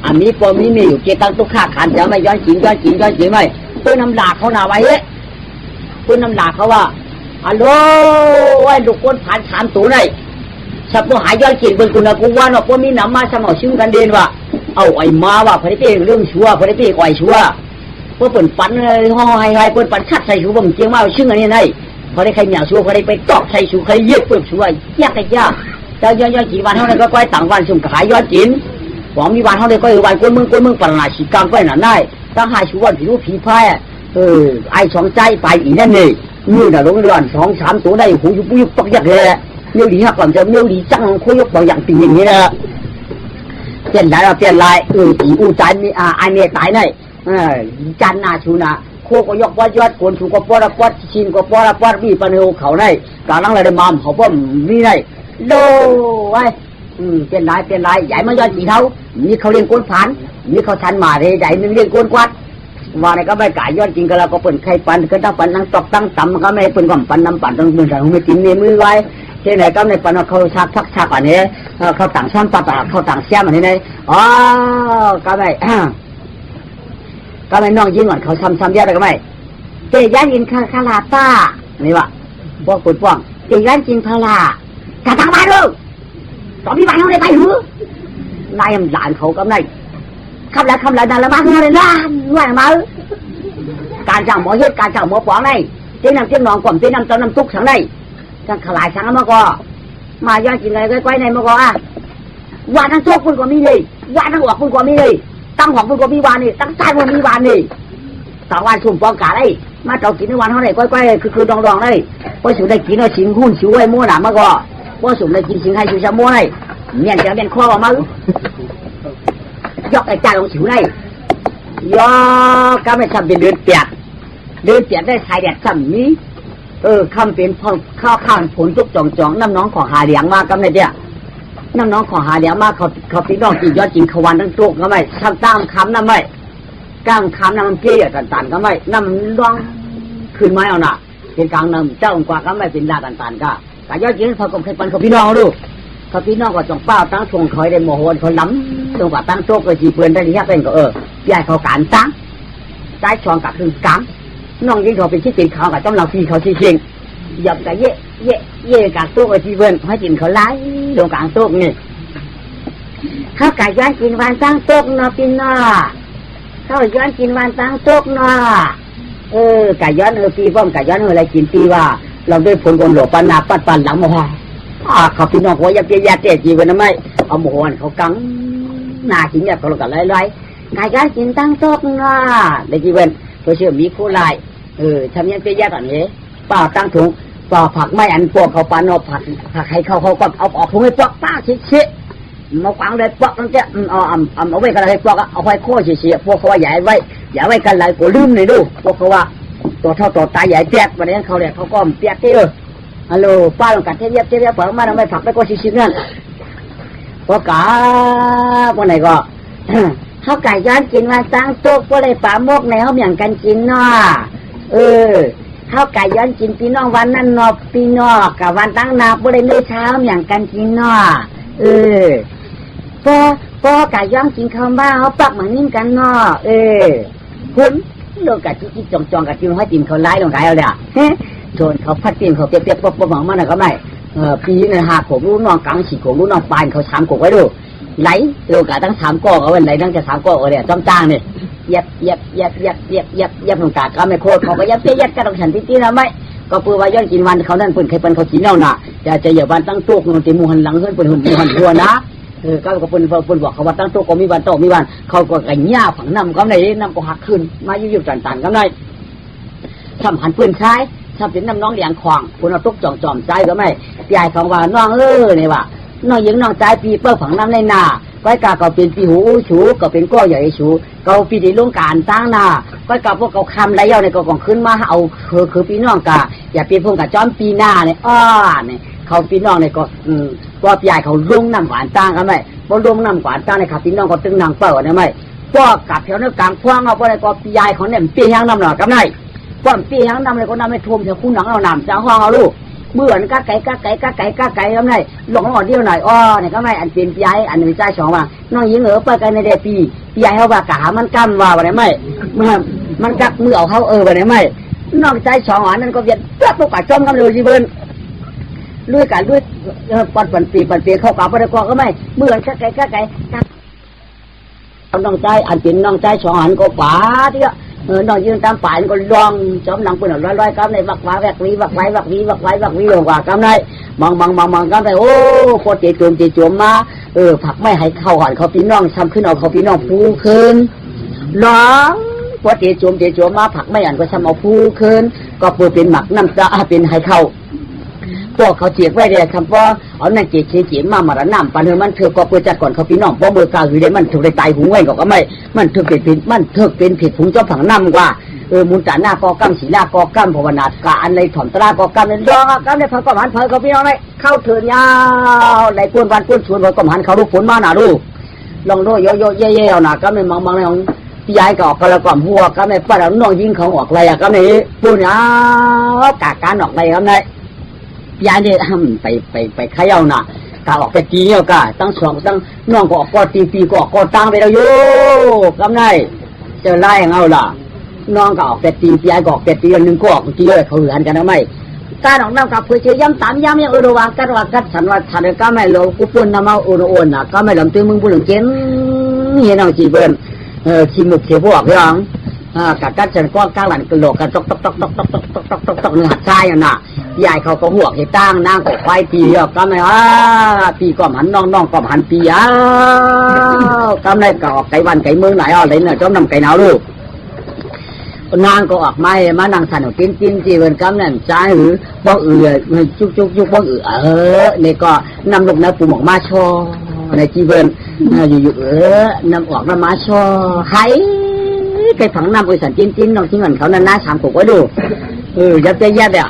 อันนี้พอมีอยู่เกี่ยตั้งตุกข้าขันจะไม่ย้อนจริงไหมปืนน้ำด่าเขาหนาไว้ปืนน้ำด่าเขาว่าฮัลโหลไอ้ลูกคนผ่านถามตัวไหนสับพวกหายย้อนกินบนคุณกูว่าเนาะพวกมีน้ำมาสมองชิมกันเด่นว่าเอาไอ้มาว่าพอได้เป็นเรื่องชัวพอได้เป็นก่อยชัวพวกเปิ่นปั่นห่อให้เปิ่นปั่นคัดใส่ชูบ่มเจียงมาชื่ออันนี้ไงพอได้ใครเหนียวชัวพอได้ไปตอกใส่ชูใครเย็บเปิ่นชัวยากแต่ย้อนกี่วันเท่านั้นก็ก้อยต่างวันสุ่มขายย้อนกินหวังมีวันเท่านั้นก็วันก้นมึงปราชีกรรมไปหนาได้ตั้งหาชูวันผิวผีพายไอ้สองใจไปอีนั่นนี่นี่น่ะลงเรือน2-3ตัวได้หูยุบปักยักเลยเมียวดีฮักก่อนจะเมียวดีจังคุยยกบางอย่างปีอย่างนี้นะเปลี่ยนลายผีอูใจมีไอเมตายนี่จันนาชูนาโคก็ยกวัดยอดคนชูก็ปอดปอดชินก็ปอดมีปนเอาเขาได้กาลังอะไรมามเขาป้อมมีได้โดไว้เปลี่ยนลายใหญ่มายอดกี่เท่ามีเขาเรียนก้นผานมีเขาทันมาเลยใหญ่นึงเรียนก้นกวัดว่าในก็ไม่กายยอดจริงก็เราก็เปิดใครปันก็ตั้งปันนั่งตอกตั้งต่ำก็ไม่เปิดก่อนปันน้ำปันต้องมือใส่ไม่กินในมือไว้ที่ไหนก็ในปันเขาชักอันนี้เขาต่างซ้ำปะเขาต่างเสียมันนี่ไงอ๋อก็ไม่น้องยิงก่อนเขาซ้ำเยอะเลยก็ไม่เตยันยินคาลาต้านี่วะพวกปุดป้องเตยันยินคาลากระตังไปดูตอนนี้บ้านเขาได้ไปหรือนายหลานเขาก็ไม่คำแล้วนั่นละมาเลยล้านว่ามาการจังหมอเฮ็ดการจังหมอปองนี่เจ้าน้ำนองกล่อมเจ้าน้ำต้นน้ำตุกสังนี่จังขลายสังมาก็มาย้อนกินอะไรก้อยในมาก็ว่าทั้งโชคคุณก็มีเลยว่าทั้งหัวคุณก็มีเลยตั้งของคุณก็มีวานนี่ตั้งใจคุณมีวานนี่ต่างวันสุ่มปองกาได้มาเจ้ากินในวันเท่าไหร่ก้อยคือดองได้พอสุ่มได้กินเอาชิงหุ้นชิวไว้มั่วหนามาก็พอสุ่มได้กินชิงให้ชิวชะมั่วได้เมียนจะเป็นข้อออกมายกไอ้จ่าลงฉิวได้ยกก็ไม่ทำเป็นเดือนเปียกได้ชายแดดซ้ำนี้คำเป็นข้าวข้าวผลทุกจ่องน้ำน้องของหาเลี้ยงมากก็ไม่เดียน้ำน้องของหาเลี้ยงมากเขาพี่น้องกินยอดกินขวันทั้งตัวก็ไม่ทำตามคำน้ำไม่ก้ามคำน้ำมันเกลี้ยตันก็ไม่น้ำร้องคืนไม้เอาหน่ะเป็นกลางน้ำเจ้ากว่าก็ไม่เป็นดาตันก็แต่ยอดกินเขาก็เคยปันเขาพี่น้องดูเขาพี่น้องก็จงเป้าตั้งทงคอยได้โมโหเขาล้ำจงกว่าตั้งโต๊ะก็จีเปื่อนได้ที่เป็นก็ยายเขาการตั้งใจชองกับคือกำน้องยิงเขาเป็นที่ติดเขากับต้องเราพี่เขาชี้เชียงหยับกับเย่กับโต๊ะก็จีเปื่อนให้กินเขาไล่ตรงกลางโต๊ะนี่เขาไก่ย้อนกินวันตั้งโต๊ะเนาะพี่น้อเขาย้อนกินวันตั้งโต๊ะเนาะไก่ย้อนปีป้อมไก่ย้อนอะไรกินปีว่าเราด้วยผลกลหลบปนาปันหลังมาว่าเขาพี่น้องเขาอยากเยาเตะจีกันนะไม่เอาหมูหันเขากังหน้ากินแบบเขาหลอกกันไล่ไก่การกินตั้งโต๊ะนะได้จีเป็นเขาเชื่อมีคู่ลายทำยังเยาตอนนี้ป้าตั้งถุงป้าผักไม่อันพวกเขาปานเอาผักให้เขาก็เอาออกถุงให้ปอกป้าชี้มาฟังเลยปอกตั้งแต่เอาไว้กันอะไรปอกเอาไว้โค้เฉียพวกเขาว่าใหญ่ไว้กันไรกูลืมเลยดูพวกเขาว่าตัวเท่าตัวตายใหญ่เปียกวันนี้เขาเนี่ยเขาก็เปียกที่ฮัลโหลป้าลงกัดเทียบเปิดมาทำไมผักไปก็ชิมนั่นพอกาวันไหนก็เขาไก่ย้อนกินมาตั้งโต๊ะก็เลยป่ามกในเขาอย่างกันกินเนาะเขาไก่ย้อนกินพี่น้องวันนั้นเนาะพี่น้องกับวันตั้งนาก็เลยไม่เช้าอย่างกันกินเนาะพอไก่ย้อนกินข้าวบ้าเขาปักเหมือนนิ่งกันเนาะคุณโดนกัดจิ๊กจองกัดจิ้มให้จิ้มเขาไล่ลงไก่เอาเลยโจนเขาพัดจิ้มเขาเปียกๆป๊บๆหวังมันน่ะก็ไม่ปีนึงหาผมรู้น้องกังฉีกผมรู้น้องปานเขา3กไว้ดูไหลโลกาตั้ง3ก้อเอาไว้ไหลตั้งจะ3ก้อเนี่ยจ้างเนี่ยเย็บลงกาก็ไม่โคตรเขาก็ยัดกันต้องฉันที่นะไม่ก็เพื่อว่าย้อนกินวันเขานั่นเปิ่นใครเปิ่นเขากินเอาหน่ะจะอย่าวันตั้งโต๊ะมันตีมูหันหลังเพื่อนเปิ่นหุ่นมูหันทัวนะก็เปิ่นบอกเขาว่าตั้งโต๊ะก็มีวันโต๊ะมีวันเขาก็ไก่หญ้าฝังน้ำก็ไหนน้ำก็หักขึ้นมายุ่ยๆตันก็ไหนทำหันเปิ่นคล้ายถ้าเป็นน้ำน้องเลี้ยงควางคุณเอาตุ๊กจอมใจก็ไม่ยายของว่าน้องเนี่ยว่าน้องยิงน้องใจปีเปิ้ลฝังน้ำในนาก้อยกาก็เป็นปีหูชูก็เป็นก้อใหญ่ชูเขาปีดีลุงการตั้งนาก้อยกาพวกเขาคำไรเย้าในก็กองขึ้นมาเอาคือพี่น้องกาอย่าเป็นพวกกับจอมปีหน้าเนี่ยเนี่ยเขาพี่น้องเนี่ยก็ว่าพี่ใหญ่เขาลุงน้ำหวานตั้งก็ไม่พอลุงน้ำหวานตั้งเนี่ยครับพี่น้องก็ตึงนางเป้าเนี่ยไม่ก็กับแถวเนื้อกลางคว้างเอาไปเลยก็พี่ใหญ่เขาเนี่ยปีย่างน้ำหน่อกับไหนก้อนปีทั้งนำเลยก็นำไปท่วมเถอะคู่หนังเรานำจ้าห้องเอาลูก เบื่อก็ไก่ทำไงหลงหอดเดียวหน่อยอ้อเนี่ยก็ไม่อันเป็นพี่ใหญ่อันหนึ่งใจสองว่าน้องยิงไปกันในเดือนปีพี่ใหญ่เขาว่ากะมันกั้มว่าอะไรไม่มันกักมือเอาเขาอะไรไม่นอกใจสองอันนั้นก็เวียนเพื่อพวกกะจอมกันเลยจีเบิ้ลลุยกันลุยปันปีเข้ากับประกอบก็ไม่เบื่อก็ไก่น้องใจอันเป็นน้องใจสองอันก็ป๋าที่น้องยืนตามป่าก็ลองจอมหนังปืนร้อยกำในวักว้าแวกวีลงกว่ากำในมองกำในโอ้พอเจจมมาผักไม่ให้เข้าหันเขาพี่น้องซ้ำขึ้นเอาเขาพี่น้องฟูคืนร้องพอเจจมมาผักไม่หันก็ซ้ำเอาฟูคืนก็เพื่อเป็นหมักน้ำตาเป็นให้เข้าพวกเขาเจียกไว้เลยคำว่าเอาในเจียมาระน้ำปันเธอมันเธอก็เพื่อจัดก่อนเขาพี่น้องเพราะเมื่อกลางอยู่ได้มันถูกได้ตายหุงไว้ก็ไม่มันเธอเป็นผิดผงเจ้าผังน้ำกว่ามุนตาหน้ากอกั้มสีหน้ากอกั้มภาวนาการอันในถ่อมตรากอกั้มในดองกั้มในพระกหันเขาพี่น้องในเข้าเถินยาวในกวนวันกวนชวนพระกหันเขาลูกฝนมาหนาดูลองดูโยเย่เอาหนากั้มในมองในของพี่ยายก็ออกกระกล่อมหัวกั้มในป้าเราน้องยิงเขาออกอะไรกั้มในปูนยาวกาการออกอะไรกั้มในยายเนี่ยไปขย่าหน่ะกาออกไปตีเนี่ยกาตั้งสองตั้งน้องก็ออกก็ตีปีก็ออกก็ตั้งไปแล้วโย่กำไงเจอไล่เงาล่ะน้องก็ออกไปตียายก็ออกไปตีอันหนึ่งก็ออกตีเลยเขาหันกันนะไม่การออกน้ำกับเพื่อเชื่อย้ำตามย้ำยังระวังกัดสันว่าทันก็ไม่รู้กูปุ่นน้ำเอาโอนน่ะก็ไม่หลงตัวมึงปุ่นหลงเจนเห็นเอาจีเบิ้ลขี้มุกเสียพวกพี่น้องกัดฉันก้อนกลางหลังกระโหลกกันตกเนื้อหัดใจอ่ะน่ะยายเขาก็หัวให้ตั้งนางก็ควายปีอ่ะก็ไม่ปีก็หันน้องก็หันปีก็ไม่ก็ออกไก่วันไก่เมืองไหนอะไรเนี่ยจ้องนำไก่หนาวลูกนางก็ออกไม่มานางสันกินจีเวนกำนั่นใจหรือบ้องจุกบ้องเนี่ยก็นำลงน้ำปูหมอกมาชอในจีเวนอยู่นำออกมาชอไข่ไก่ผังน้ำบริษัทจิ้นน้องที่เงินเขานั่นน่าสามกบไว้ดูยัดอ่ะ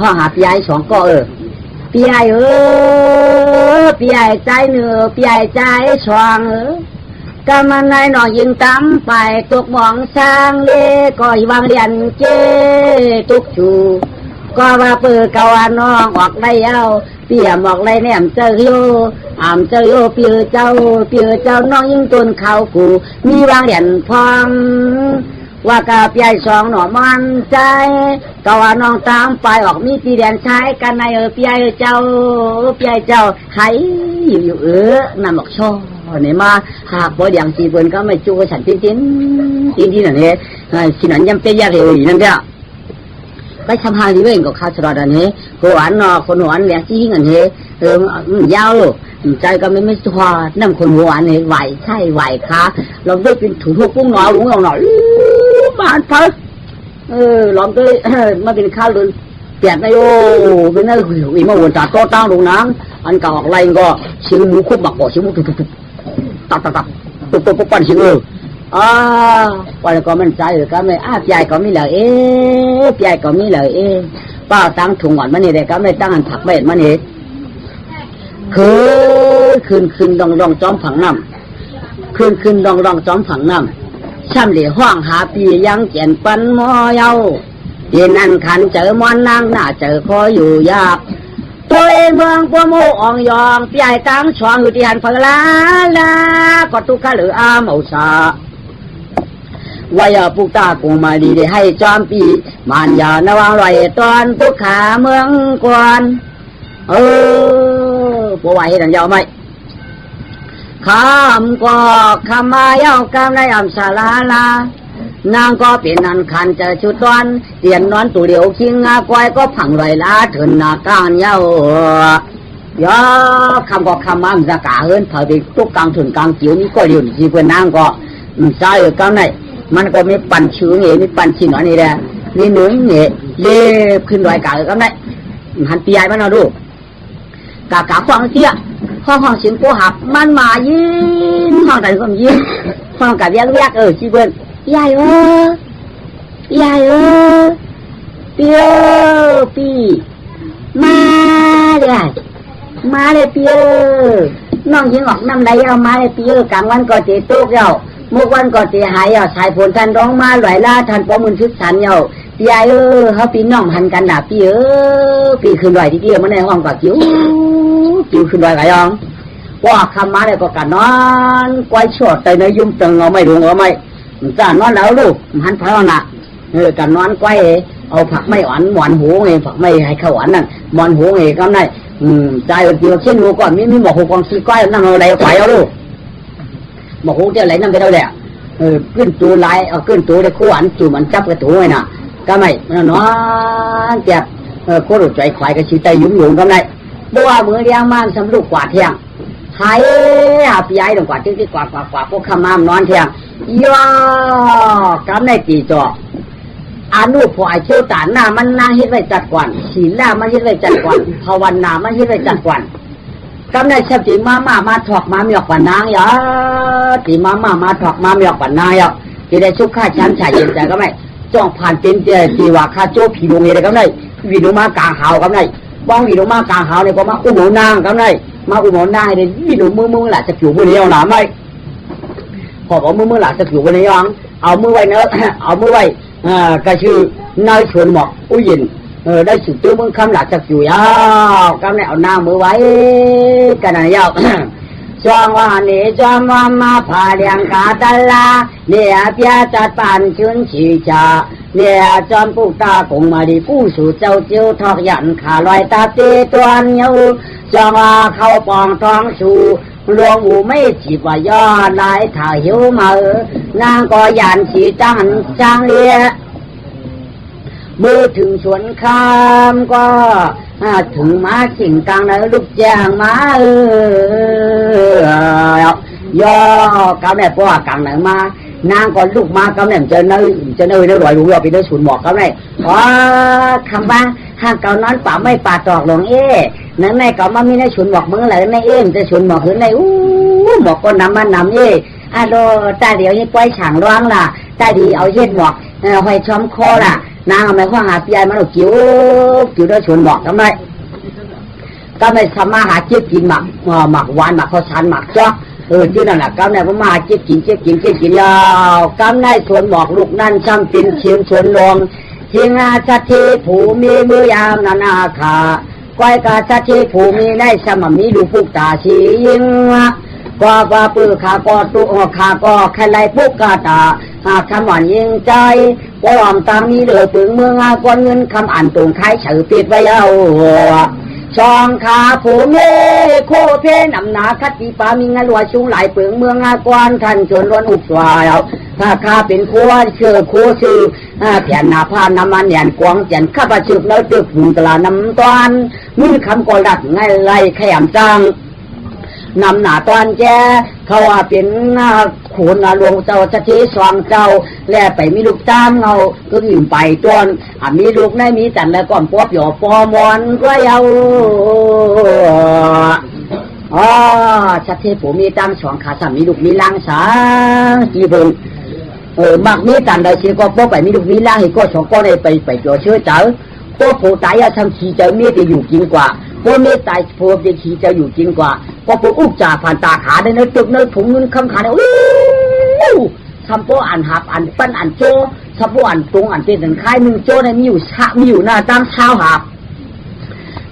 ข้อหาพี่ใหญ่สองก็พี่ใหญ่พี่ใหญ่ใจเนื้อพี่ใหญ่ใจสว่างก็มันในหน่อยยิงตั้มไปตกมองช่างเล่ก็ยวางเรียนเจตุกชูก็ว่าเปิดกาวน้องออกได้เอาเปี่ยมออกได้แนมเจอโยเจอโยเปียเจ้าน้องยิงจนเขากูมีวางเรียนพองว่ากาพี่ใหญ่สองหน่อมันใจก็ว่าน้องตามไปออกมีตีแดนใช้กันในพี่ใหญ่เจ้าให้อยู่นำออกช่อเนี่ยมาหากบ่อย่างจีเปิ้นก็ไม่จูฉันจิ้นนั่นเองสินั้นยังเป็นยากเลยนั่นเด้อไปทำหาดีเว้งก็ข้าวสลัดอันนี้คนหวานเนาะคนหวานแหลกจี้อันนี้ยาวใจก็ไม่ชัวน้ำคนหวานเนี่ยไหวใช่ไหวค่ะเราได้เป็นถูกกุ้งหน่อยลุงเราหน่อยบ้านเพิ่ลองด้วยมาเป็นข้าวเลยเปียกได้โอ้เป็นนั่นอีมาวนจ่าโต้ตั้งลงน้ำอันเก่าออกไรก็ชิมหมูคุบบักบ่ชิมหมูตุบตับปั่นชิมวันก็มันใจก็ไม่พี่ใหญ่ก็ไม่เหลือพี่ใหญ่ก็ไม่เหลือป้าตั้งถุงหวานมันนี่เลยก็ไม่ตั้งอันผักเบ็ดมันนี่คืนดองจอมผังน้ำคืนดองจอมผังน้ำช่ำเหลี่ยห้องหาปียังเจียนปันมอเยาเย็นอันขันเจอมอนนางหน้าเจอคออยู่ยากตัวเองเมืองปัวโมอ่องยองพี่ใหญ่ตั้งช่วงอยู่ที่หันฝังลาก็ตุกะหรืออาเมาซาวายปุกตากูมาดีได้ให้จอมปีมันยานวางลอยตอนปุกขาเมืองกวนปัวไหวดันยาวไหมคำก็คำมาเย้ากำไรอัมสาลานางก็เป็นนันขันจะชุดตอนเตียนนอนตัวเดียวคิงกวยก็ผังลอยลาเถินนาการเย้ายอคำก็คำมาจะกาเฮินเถิดตุกกลางถึงกลางเกี่ยวนี่ก็เดียวจีเพื่อนนางก็ใจกำไรมันก็ไม่ปั่นชื้อเงี้ยไม่ปั่นชิ้นอันนี้แหละนี่หนุ่มเงี้ยเล็บขึ้นลอยกาก็ได้หันปีใหญ่มันเอาดูกาฟังเสียห้องเสียงโกหักมันมายิ้มห้องแต่ก็ยิ้มห้องกับยักจีเพื่อนใหญ่ปีมาเลยปีน้องยิงออกน้ำไหลเอามาเลยปีกลางวันก็เจตุกเยามุกวันก็เจหายเยาสายฝนทันร้องมาไหลล่าทันป้อมือชุดสันเยา พี่ไอ้เขาปีน้องหันกันด่าพี่พี่ขึ้นดอยที่เดียวมันในห้องก็กิ้วขึ้นดอยไหลยองว่าคำมาเลยก็กันนอนกวายชดใจในยุ่มตึงเอาไม่รู้เอาไม่จะนอนแล้วลูกหันพระน่ะกันนอนกวายเอาผักไม่หวานหวานหูไงผักไม่ให้ข้าวหวานนั่นหวานหูไงก็ได้ใจเดียวเช่นหูก่อนมีหมอกหูกองซีก้อยนั่งเอาอะไรไฟเอาลูกหมอกหูเจ้าไหลนั่งไปเอาแหละขึ้นตัวไหลเอาขึ้นตัวได้คู่หวานจู่มันจับกระถูไงน่ะก็ไม่นอนเจ็บโคตรใจควายก็ชี้ใจยุ่งยุ่งก็ได้บัวมือเดียงมันสำลูกกวาดเที่ยงหายพี่ใหญ่ตรงกวาดที่กวาดพวกขมามนอนเที่ยงย่อกำในตีจ่ออนุพอไอเชี่ยวตาหน้ามันน่าเฮ็ดไว้จัดกวนศีลหน้ามันเฮ็ดไว้จัดกวนภาวนามันเฮ็ดไว้จัดกวนกำในชติมาถอกมาเมียกว่านางยาตีมาถอกมาเมียกว่านางยาที่ได้ชุกข้าชั้นชายเย็นใจก็ไม่จ้องผ่านเป็นตีว่าข้าโจ้ผีดวงเอเดก็ไม่วินุมากลางหาวก็ไม่บ้องวินุมากลางหาวเนี่ยก็มาอุ้มหนูนางก็ไม่มาอุ้มหนูนางเนี่ยวินุมือหล่ะจะผิวมือเดียวหนาไม่พอบอกมือหล่ะจะผิวมือเดียวเอามือไว้เนอะเอามือไว้ก็คือนายชวนหมอกอุ้ยินได้สุดตัวมึงคำหลักจากอยู่ยาวกำเนี่ยเอาหน้ามือไว้กันนะยาวจองว่านี่จอมมาพาเลียงกาตลาเนี่ยเปียจัดปานชุนชีชาเนี่ยจอมปุกตากงมาดีกู้สู่เจ้าเจียวทอกยันขาลอยตาเตตัวเนียวจองว่าเขาปองท้องสู่หลวงอูไม่จีบว่าย่อลายถ่ายหิวมานางก็ยันสีจังเลียมือถึงสวนคามก็ถึงมาสิ่งกลางนั้นลูกแจงมาย่อกำเนี่ยพวกกลางไหนมานางก็ลูกมากำเนี่ยจะเนยได้รวยรู้ว่าไปได้ฉุนหมอกกำเนี่ยคำว่าห้างเก่านอนป่าไม่ป่าตอกหลงนั่นในเก่ามามีในฉุนหมอกมึงเลยในจะฉุนหมอกหรือในหมอกก็นำมันนำอะโดตาเดียวนี่ก้อยฉางร้องล่ะตาดีเอาเย็ดหมอกหอยช้อมคอล่ะนางเอาไม้ข้อหาปียมันเอากิ้วได้ชวนบอกทำไมก็ไม่ทำมาหาเจี๊ยบกินหมักหวานหมักข้าวสารหมักจ๊อกที่นั่นแหละก็ไม่พมาเจี๊ยบกินยาวก็ไม่ชวนบอกลูกนั่นช่างเป็นเชียงชวนลงเชียงอาชัดที่ผูมีมือยามนานาขาก้อยกาชัดที่ผูมีได้สมมีดูฟุกตาชียิงว่าปื้อขาก็ตุขาก็แค่ไรพุกกาตาคำหวานยิงใจว่าหอมตามนี้เลยปึงเมืองก้อนเงินคำอ่านตรงท้ายเฉยปิดไว้เอาช่องขาผูเมโคเพนำนาคัดปีปามีงานรัวชุ่งไหลปึงเมืองก้อนทันชวนล้วนอุกสวายถ้าข้าเป็นครัวเชื่อครัวชื่อแผ่นหน้าผ้าน้ำมันแหนกวางแจนข้าประจุแล้วตึกฝุ่นตลาน้ำตอนมือคำกอดัดไงไรขยำจังนำหน้าตอนแกเขาว่าเป็นขุนหลวงเจ้าจะที่สว่างเจ้าแลไปมีลูกตามเงาก็ยิ่งไปจนมีลูกได้มีจันแล้วก่อนพวกหยอปอมอนก็เยาชัดเทผมมีตามสองขาสามมีลูกมีล่างสาจีบงมักมีจันได้เชื่อก็พวกไปมีลูกมีล่างให้ก็สองก็ได้ไปจ่อเชื่อเจ้าพวกผู้ตายทำขี้เจ้ามีแต่อยู่กินกว่าพวกมีตายพวกจะขี้เจ้าอยู่กินกว่าพอพวกอุกจ่าผ่านตาขาได้เนื้อจุกเนื้อถุงเงินคำขาได้ทำพวกอ่านหับอ่านปั้นอ่านโจทำพวกอ่านตรงอ่านเป็นถึงค่ายมึงโจได้มีอยู่หน้าตั้งเช้าหับ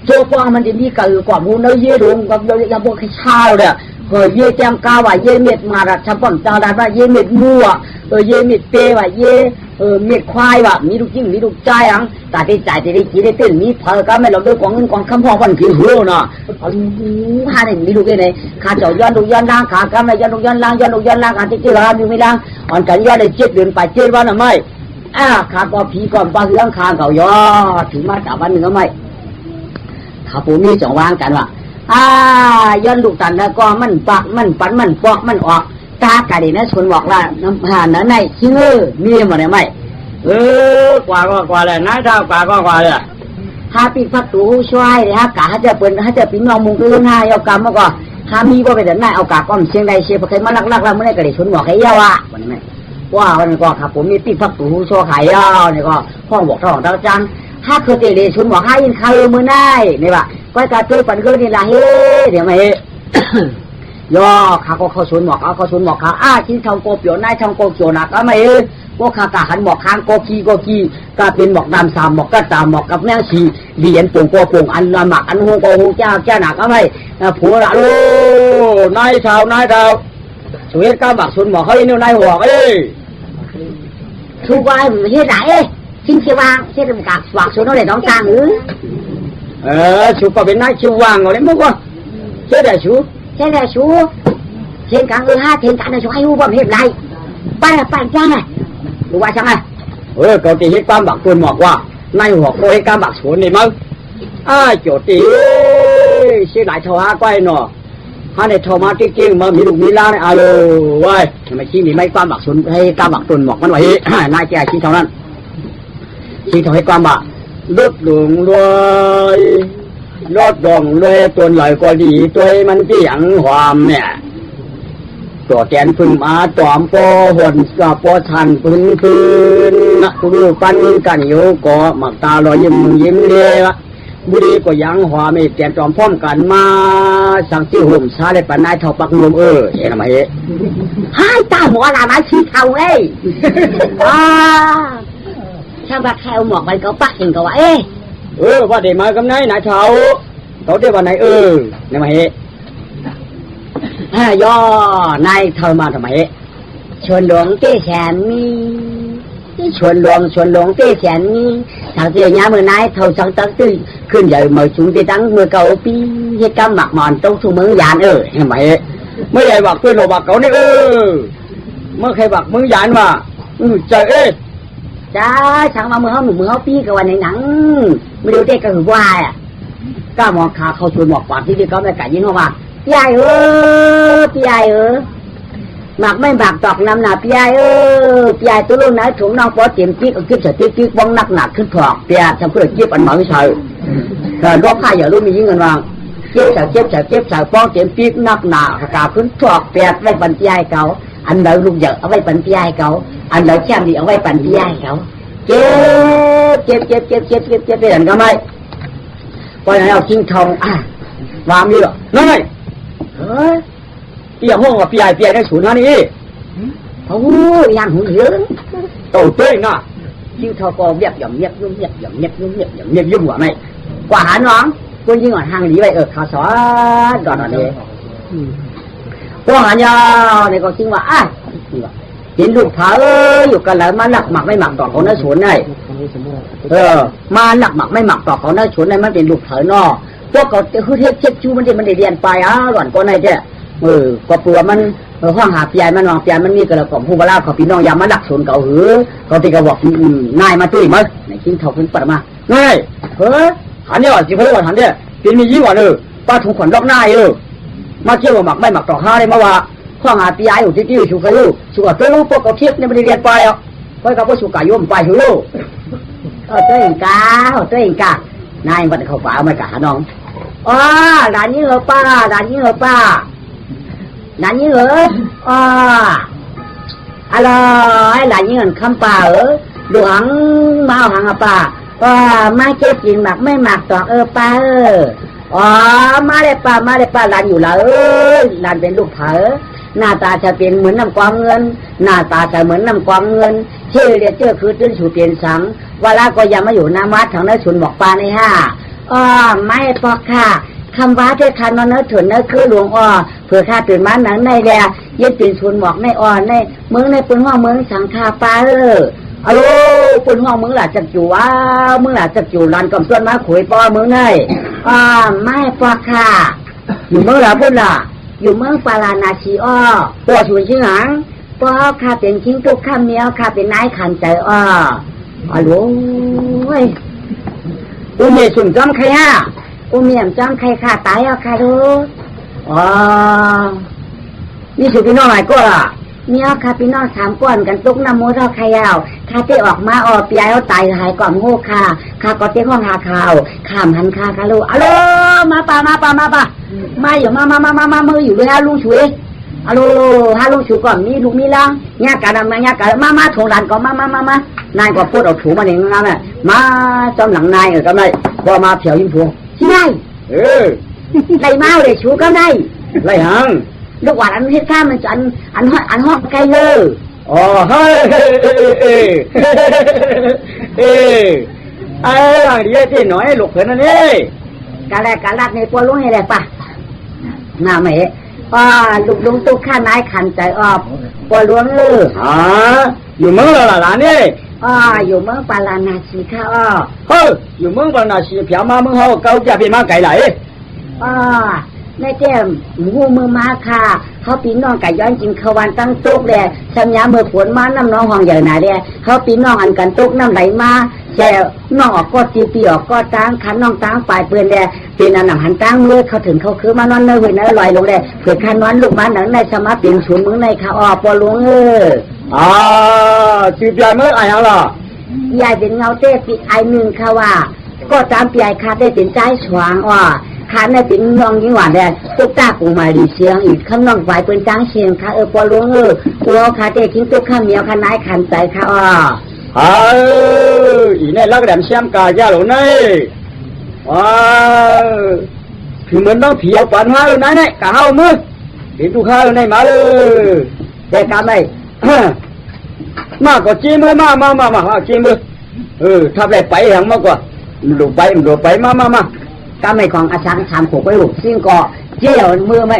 โจพวกมันจะมีกระกว่ามูเนื้อเยื่อดวงกับยาพวกเช้าเนี่ยเย่แจมกาว่าเย่เม็ดมาดัชป้อนเจ้าได้ว่าเย่เม็ดบัวเย่เม็ดเปว่าเย่เม็ดควายว่ามีลูกจิ้งมีลูกใจอังแต่ได้ใจได้จีได้เต้นมีเธอก็ไม่หลบด้วยกองเงินกองคำพ่อวันผิวหัวเนาะหาเนี่ยมีลูกยังไงขาเจาะย้อนลูกย้อนล่างขาก็ไม่ย้อนลูกย้อนล่างขาที่เราอยู่ไม่ล่างอ่อนกันย้อนได้เจ็ดเดือนไปเจ็ดวันหรือไม่ขาก็ผีก่อนปลาเรื่องขาเก่าย้อนถึงมาจากวันหนึ่งก็ไม่ขาปูมีสองวางกันว่าย้อนลูกตันแล้วก็มันปักมันปันมันปอกมันออกตากะดีนะชนบอกว่าน้ำผ่านนั้นในชิ้นมีหมดเลยไหมกว่าเลยนะเท่ากว่าเลยถ้าปีพักตูช่วยเลยฮะกะถ้าจะเป็นถ้าจะปีนองมุงตื้นหน้าเอากรรมมาก่อนถ้ามีก็ไปแต่หน้าเอากะก้อมเชียงใดเชียร์พอใครมาลักแล้วไม่ได้กะดีชนบอกให้ยาววันนี้ไหมว่าวันนี้ก็ครับผมมีปีพักตูช่วยขายยาวนี่ก็ห้องบอกท้องเจ้าจังถ้าเคยเตะเลยชนบอกให้ยินใครมือได้นี่ว่ะก็จะช่วยปั่นเกินนี่ละเฮ้เดี๋ยวไหม ย่อข้าก็เข้าสวนหมอกเข้าสวนหมอกข้าชิ้นทองโกเปียวนายทองโกเปียวหนักก็ไม่พวกข้ากะหันหมอกค้างโกกีก็เป็นหมอกดำสามหมอกก็ตามหมอกกับแมงสีเหรียญโป่งโกโป่งอันละหมักอันหงโกหงเจ้าหนักก็ไม่ผัวละโอ้นายชาสวยก้าหมักสวนหมอกเขาเนื้อนายหัวทุกวันเฮ็ดไหนชิ้นเชียวางเช็ดกากหวักสวนอะไรน้องจางชูก็เป็นนายชิวางเอาเลยมั้งวะเช็ดได้ชูเช่นกันห้าเช่นกันนะช่วยรู้ว่าเห็นไรบ้านจ้าไงดูว่าช่างไงเขาตีให้ความบักตัวหมอกว่าในหัวโคให้ความบักสวนนี่มั้งโจตีเสียหลายเท่าห้าก้อยหนอฮะในทอมาที่เก่งมามีลูกมีล้านอะไรเว้ยทำไมชี้มีไม่ความบักสวนให้ความบักตัวหมอกมันไว้นายแกชี้เท่านั้นชี้เท่าให้ความบักลดลงเลยลดลงเลยตัวใหญ่ก็ดีตัวมันที่อย่างความเนี่ยตัวแกนพึ่งมาจอมโปหนกับโปทันพึ่งคืนนักดูปันกันโยกอหมักตาลอยยิ้มเลยวะบุรีก็ยังหัวไม่แกนจอมพร้อมกันมาสังที่ห่มชาเลยปนนายเท่าปักลมเห็นไหมให้ตาหัวลาไม้ชี้เท่าเลยถ้าว่าแค่หมอกไปเขาปักเห็นก็ว่าว่าเดี๋ยวมากำไนนายเท่าเขาเดี๋ยววันไหนเนี่ยมาย่อนายเธอมาทำไมชวนหลวงเตี้ยแขนมีชวนหลวงเตี้ยแขนมีทางเตี้ยย้ำมือนายเธอสังตั้งตื้อขึ้นใหญ่เมื่อชุนเตี้ยตั้งเมื่อเก่าปีให้กำหมักหมอนต้องทุ่มมือยานเห็นไหมเมื่อใหญ่บักเพื่อนเราบักเขาเนี่ยเมื่อใครบักมือยานว่าใจจ้าช่างมาเมื่อเขาปีกับวันในหนังไม่ดูเด็กก็หือว่าก้ามองขาเขาชวนหมอกปากที่เขาไม่กะยินว่าพี่ใหญ่หมักไม่หมักตอกน้ำหนาพี่ใหญ่พี่ใหญ่ตัวลูกไหนถุงน้องปอเตรียมจิ๊กเอาจิ๊บใส่จิ๊กบ้องหนักขึ้นถอกพี่ใหญ่ทำเพื่อจิ๊บอันหมาไม่ใช่แต่รอบข้าอย่ารู้มียิ่งเงินวางจิ๊บใส่ป้องเตรียมจิ๊กหนักหนากาขึ้นถอกพี่ใหญ่ไว้ปันพี่ใหญ่เขาอันไหนลูกใหญ่เอาไว้ปันพี่ใหญ่เขาอันไหนแค่ดีเอาไว้ปันพี่ใหญ่เขาเจ็บเป็นอันก็ไม่พอแล้วทิ้งทองวางนี่หรอนั่นไงเปียห้องว่าเปียได้ศูนย์นั่นนี่โอ้ยังหุ่นเยอะโตเต้งน่ะยิ่งทอกเงียบยุ่งหัวไม่กว่าหาน้องกูยิ่งอ่อนห่างหนีไปข่าวสอนก่อนอันนี้กว่าหายาเนี่ยก็จริงว่าเห็นลูกเผาอยู่กันแล้วมาหลักหมักไม่หมักต่อเขาเนื้อศูนย์ไงมาหลักหมักไม่หมักต่อเขาเนื้อศูนย์ไงมันเป็นลูกเผาเนาะพวกเขาคือเทียบชูมันได้เรียนไปหล่อนก็ในเจ้ก็เปลือมันห้องหาปียมันนองปียมันมีกระกล่อมผู้บาลาเขาพี่น้องยามาดักสนเก่าหือเขาตีกระบอกนายมาตุ้ยมั้ยในชิ้นเท่าขึ้นปัดมาง่ายหันเนี่ยสิเพื่อนหันเนี่ยเป็นมียิ่งกว่าป้าถุงขวัญล็อกหน้ามาเที่ยวหมักไม่หมักต่อห้าเลยมาว่าห้องหาปียอยู่ที่ชูเขาอยู่ชูกับเจ้าลูกพวกเขาเทียบเนี่ยมันเรียนไปอ่ะเพราะเขาพวกชูกายยมไปหูลูกตัวเองกานายวันเขาฝ่าไม่กะน้องด่านนี้เหรอป้าด่านนี้เหรออะไรด่านนี้เงินคำป่าหลวงมาเอาหางป่ามาเก็บกินหมักไม่หมักต่อป้ามาเลยป้าหลานอยู่แล้วหลานเป็นลูกเผอหน้าตาจะเป็นเหมือนน้ำกวางเงินหน้าตาจะเหมือนน้ำกวางเงินชื่อเรียกชื่อคือตื้นสู่เปลี่ยนสังเวลาก็ยังมาอยู่น้ำวัดทางนั้นชุนบอกป้าในห้าไม่พอค่ะคำว่าที่คันมันเนื้อถุนเนื้อคือหลวงเผื่อข้าตื่นมาหนังในแดดยึดตื่นชุนหมอกในในเมืองในปืนห้องเมืองสังคาป้าฮัลโหลปืนห้องเมืองหลาจับจู่เมืองหลาจับจู่ลานกำต้นมาขุยปอเมืองในไม่พอค่ะอยู่เมืองหลาพุ่นล่ะอยู่เมืองปาราณาชีปอชวนชื่อหางปอข้าเป็นชิ้นทุกข้ามเมียวข้าเป็นนายขันใจฮัลโหลอุ้มเมสุ่มจอมใครอุ้มเมียมจอมใครขาตายค่ะดูนี่สุดพี่น้องไหนก็ล่ะเมียค่ะพี่น้องถามก่อนกันตุกน้ำมูเราใครข้าเตะออกมาปียเอาตายหายก่อนโง่ข้าก็เตะห้องหาข่าวข้ามหันค่ะลูกฮัลโหลมาป่ามาอยู่มามืออยู่ด้วยลุงช่วยฮัลโหลฮาลุงช่วยก่อนมีลูกมีล่างเนี่ยกันมาถงหลานก่อนมานายก็พูดเอาถูมาเนี่ยงั้นแหละมาจอมหลังนายก็ได้พอมาเผียวยิ้มผัวที่ไหนไล่มาเลยชูก็ได้ไล่หัง ลูกหวานอันที่ข้ามันจะอันห้องไกลเลยอ๋อเฮ้ยเดี๋ยวที่หน่อยลูกเขยนั่นเองกะแลกะลัดในปัวลุงให้ได้ปะน่าไหมลูกลุงตุ๊กข้านายขันใจออกปัวลุงอยู่เมืองละล่ะนี่อยู่เมืองปาลานาชีค่ะเฮ้ยอยู่เมืองปาลานาชีเพียงมาเมืองเฮาเก่าจะเป็นมาไกลไหลในเจ้าหูมือมาค่ะเขาปีน้องไก่ย้อนกินขวันตั้งตุกเลยชัญญาเมื่อฝนมาน้ำน้องห้องใหญ่หนาเลยเขาปีน้องอันกันตุกน้ำไหลมาแต่น้องออกก็ตีปีออกก็ตั้งขันน้องตั้งปลายเปื่อนเลยเป็นอันหนังหันตั้งเมื่อเขาถึงเขาคือมานอนเนื้อหวยเนื้อลอยลงเลยเผื่อขันนอนลูกมาหนังในสมาเปลี่ยนศูนย์มึงในค่ะปอลุงจีบใหญ่เมื่อไอ้ยังล่ะใหญ่เป็นเงาเต้ปีไอหนึ่งค่ะว่าก็ตามปีไอค่ะได้เป็นใจฉวางขาในเป็นน้องยิ่งหวานเลยตุ๊กตาปูมาดีเชียงอีกข้างนอกไฟเป็นจ้างเชียงค่ะปอลุงตัวขาเตะทิ้งตุ๊กข้ามเหนียวขานายขันใจค่ะอีนี่ลักแหลมเชียมกาแย่หลงนี่คือเหมือนต้องเผียวฝันหาเลยนะเนี่ยกะเฮามือเห็นทุกข้าวในมาเลยแต่กะไม่มากกว่าจีมือมาจีมือถ้าได้ไปอย่างมากกว่าดูไปมากะไม่ของอาจารย์ถามผมไปลูกซิ่งก็เจียวมือไม่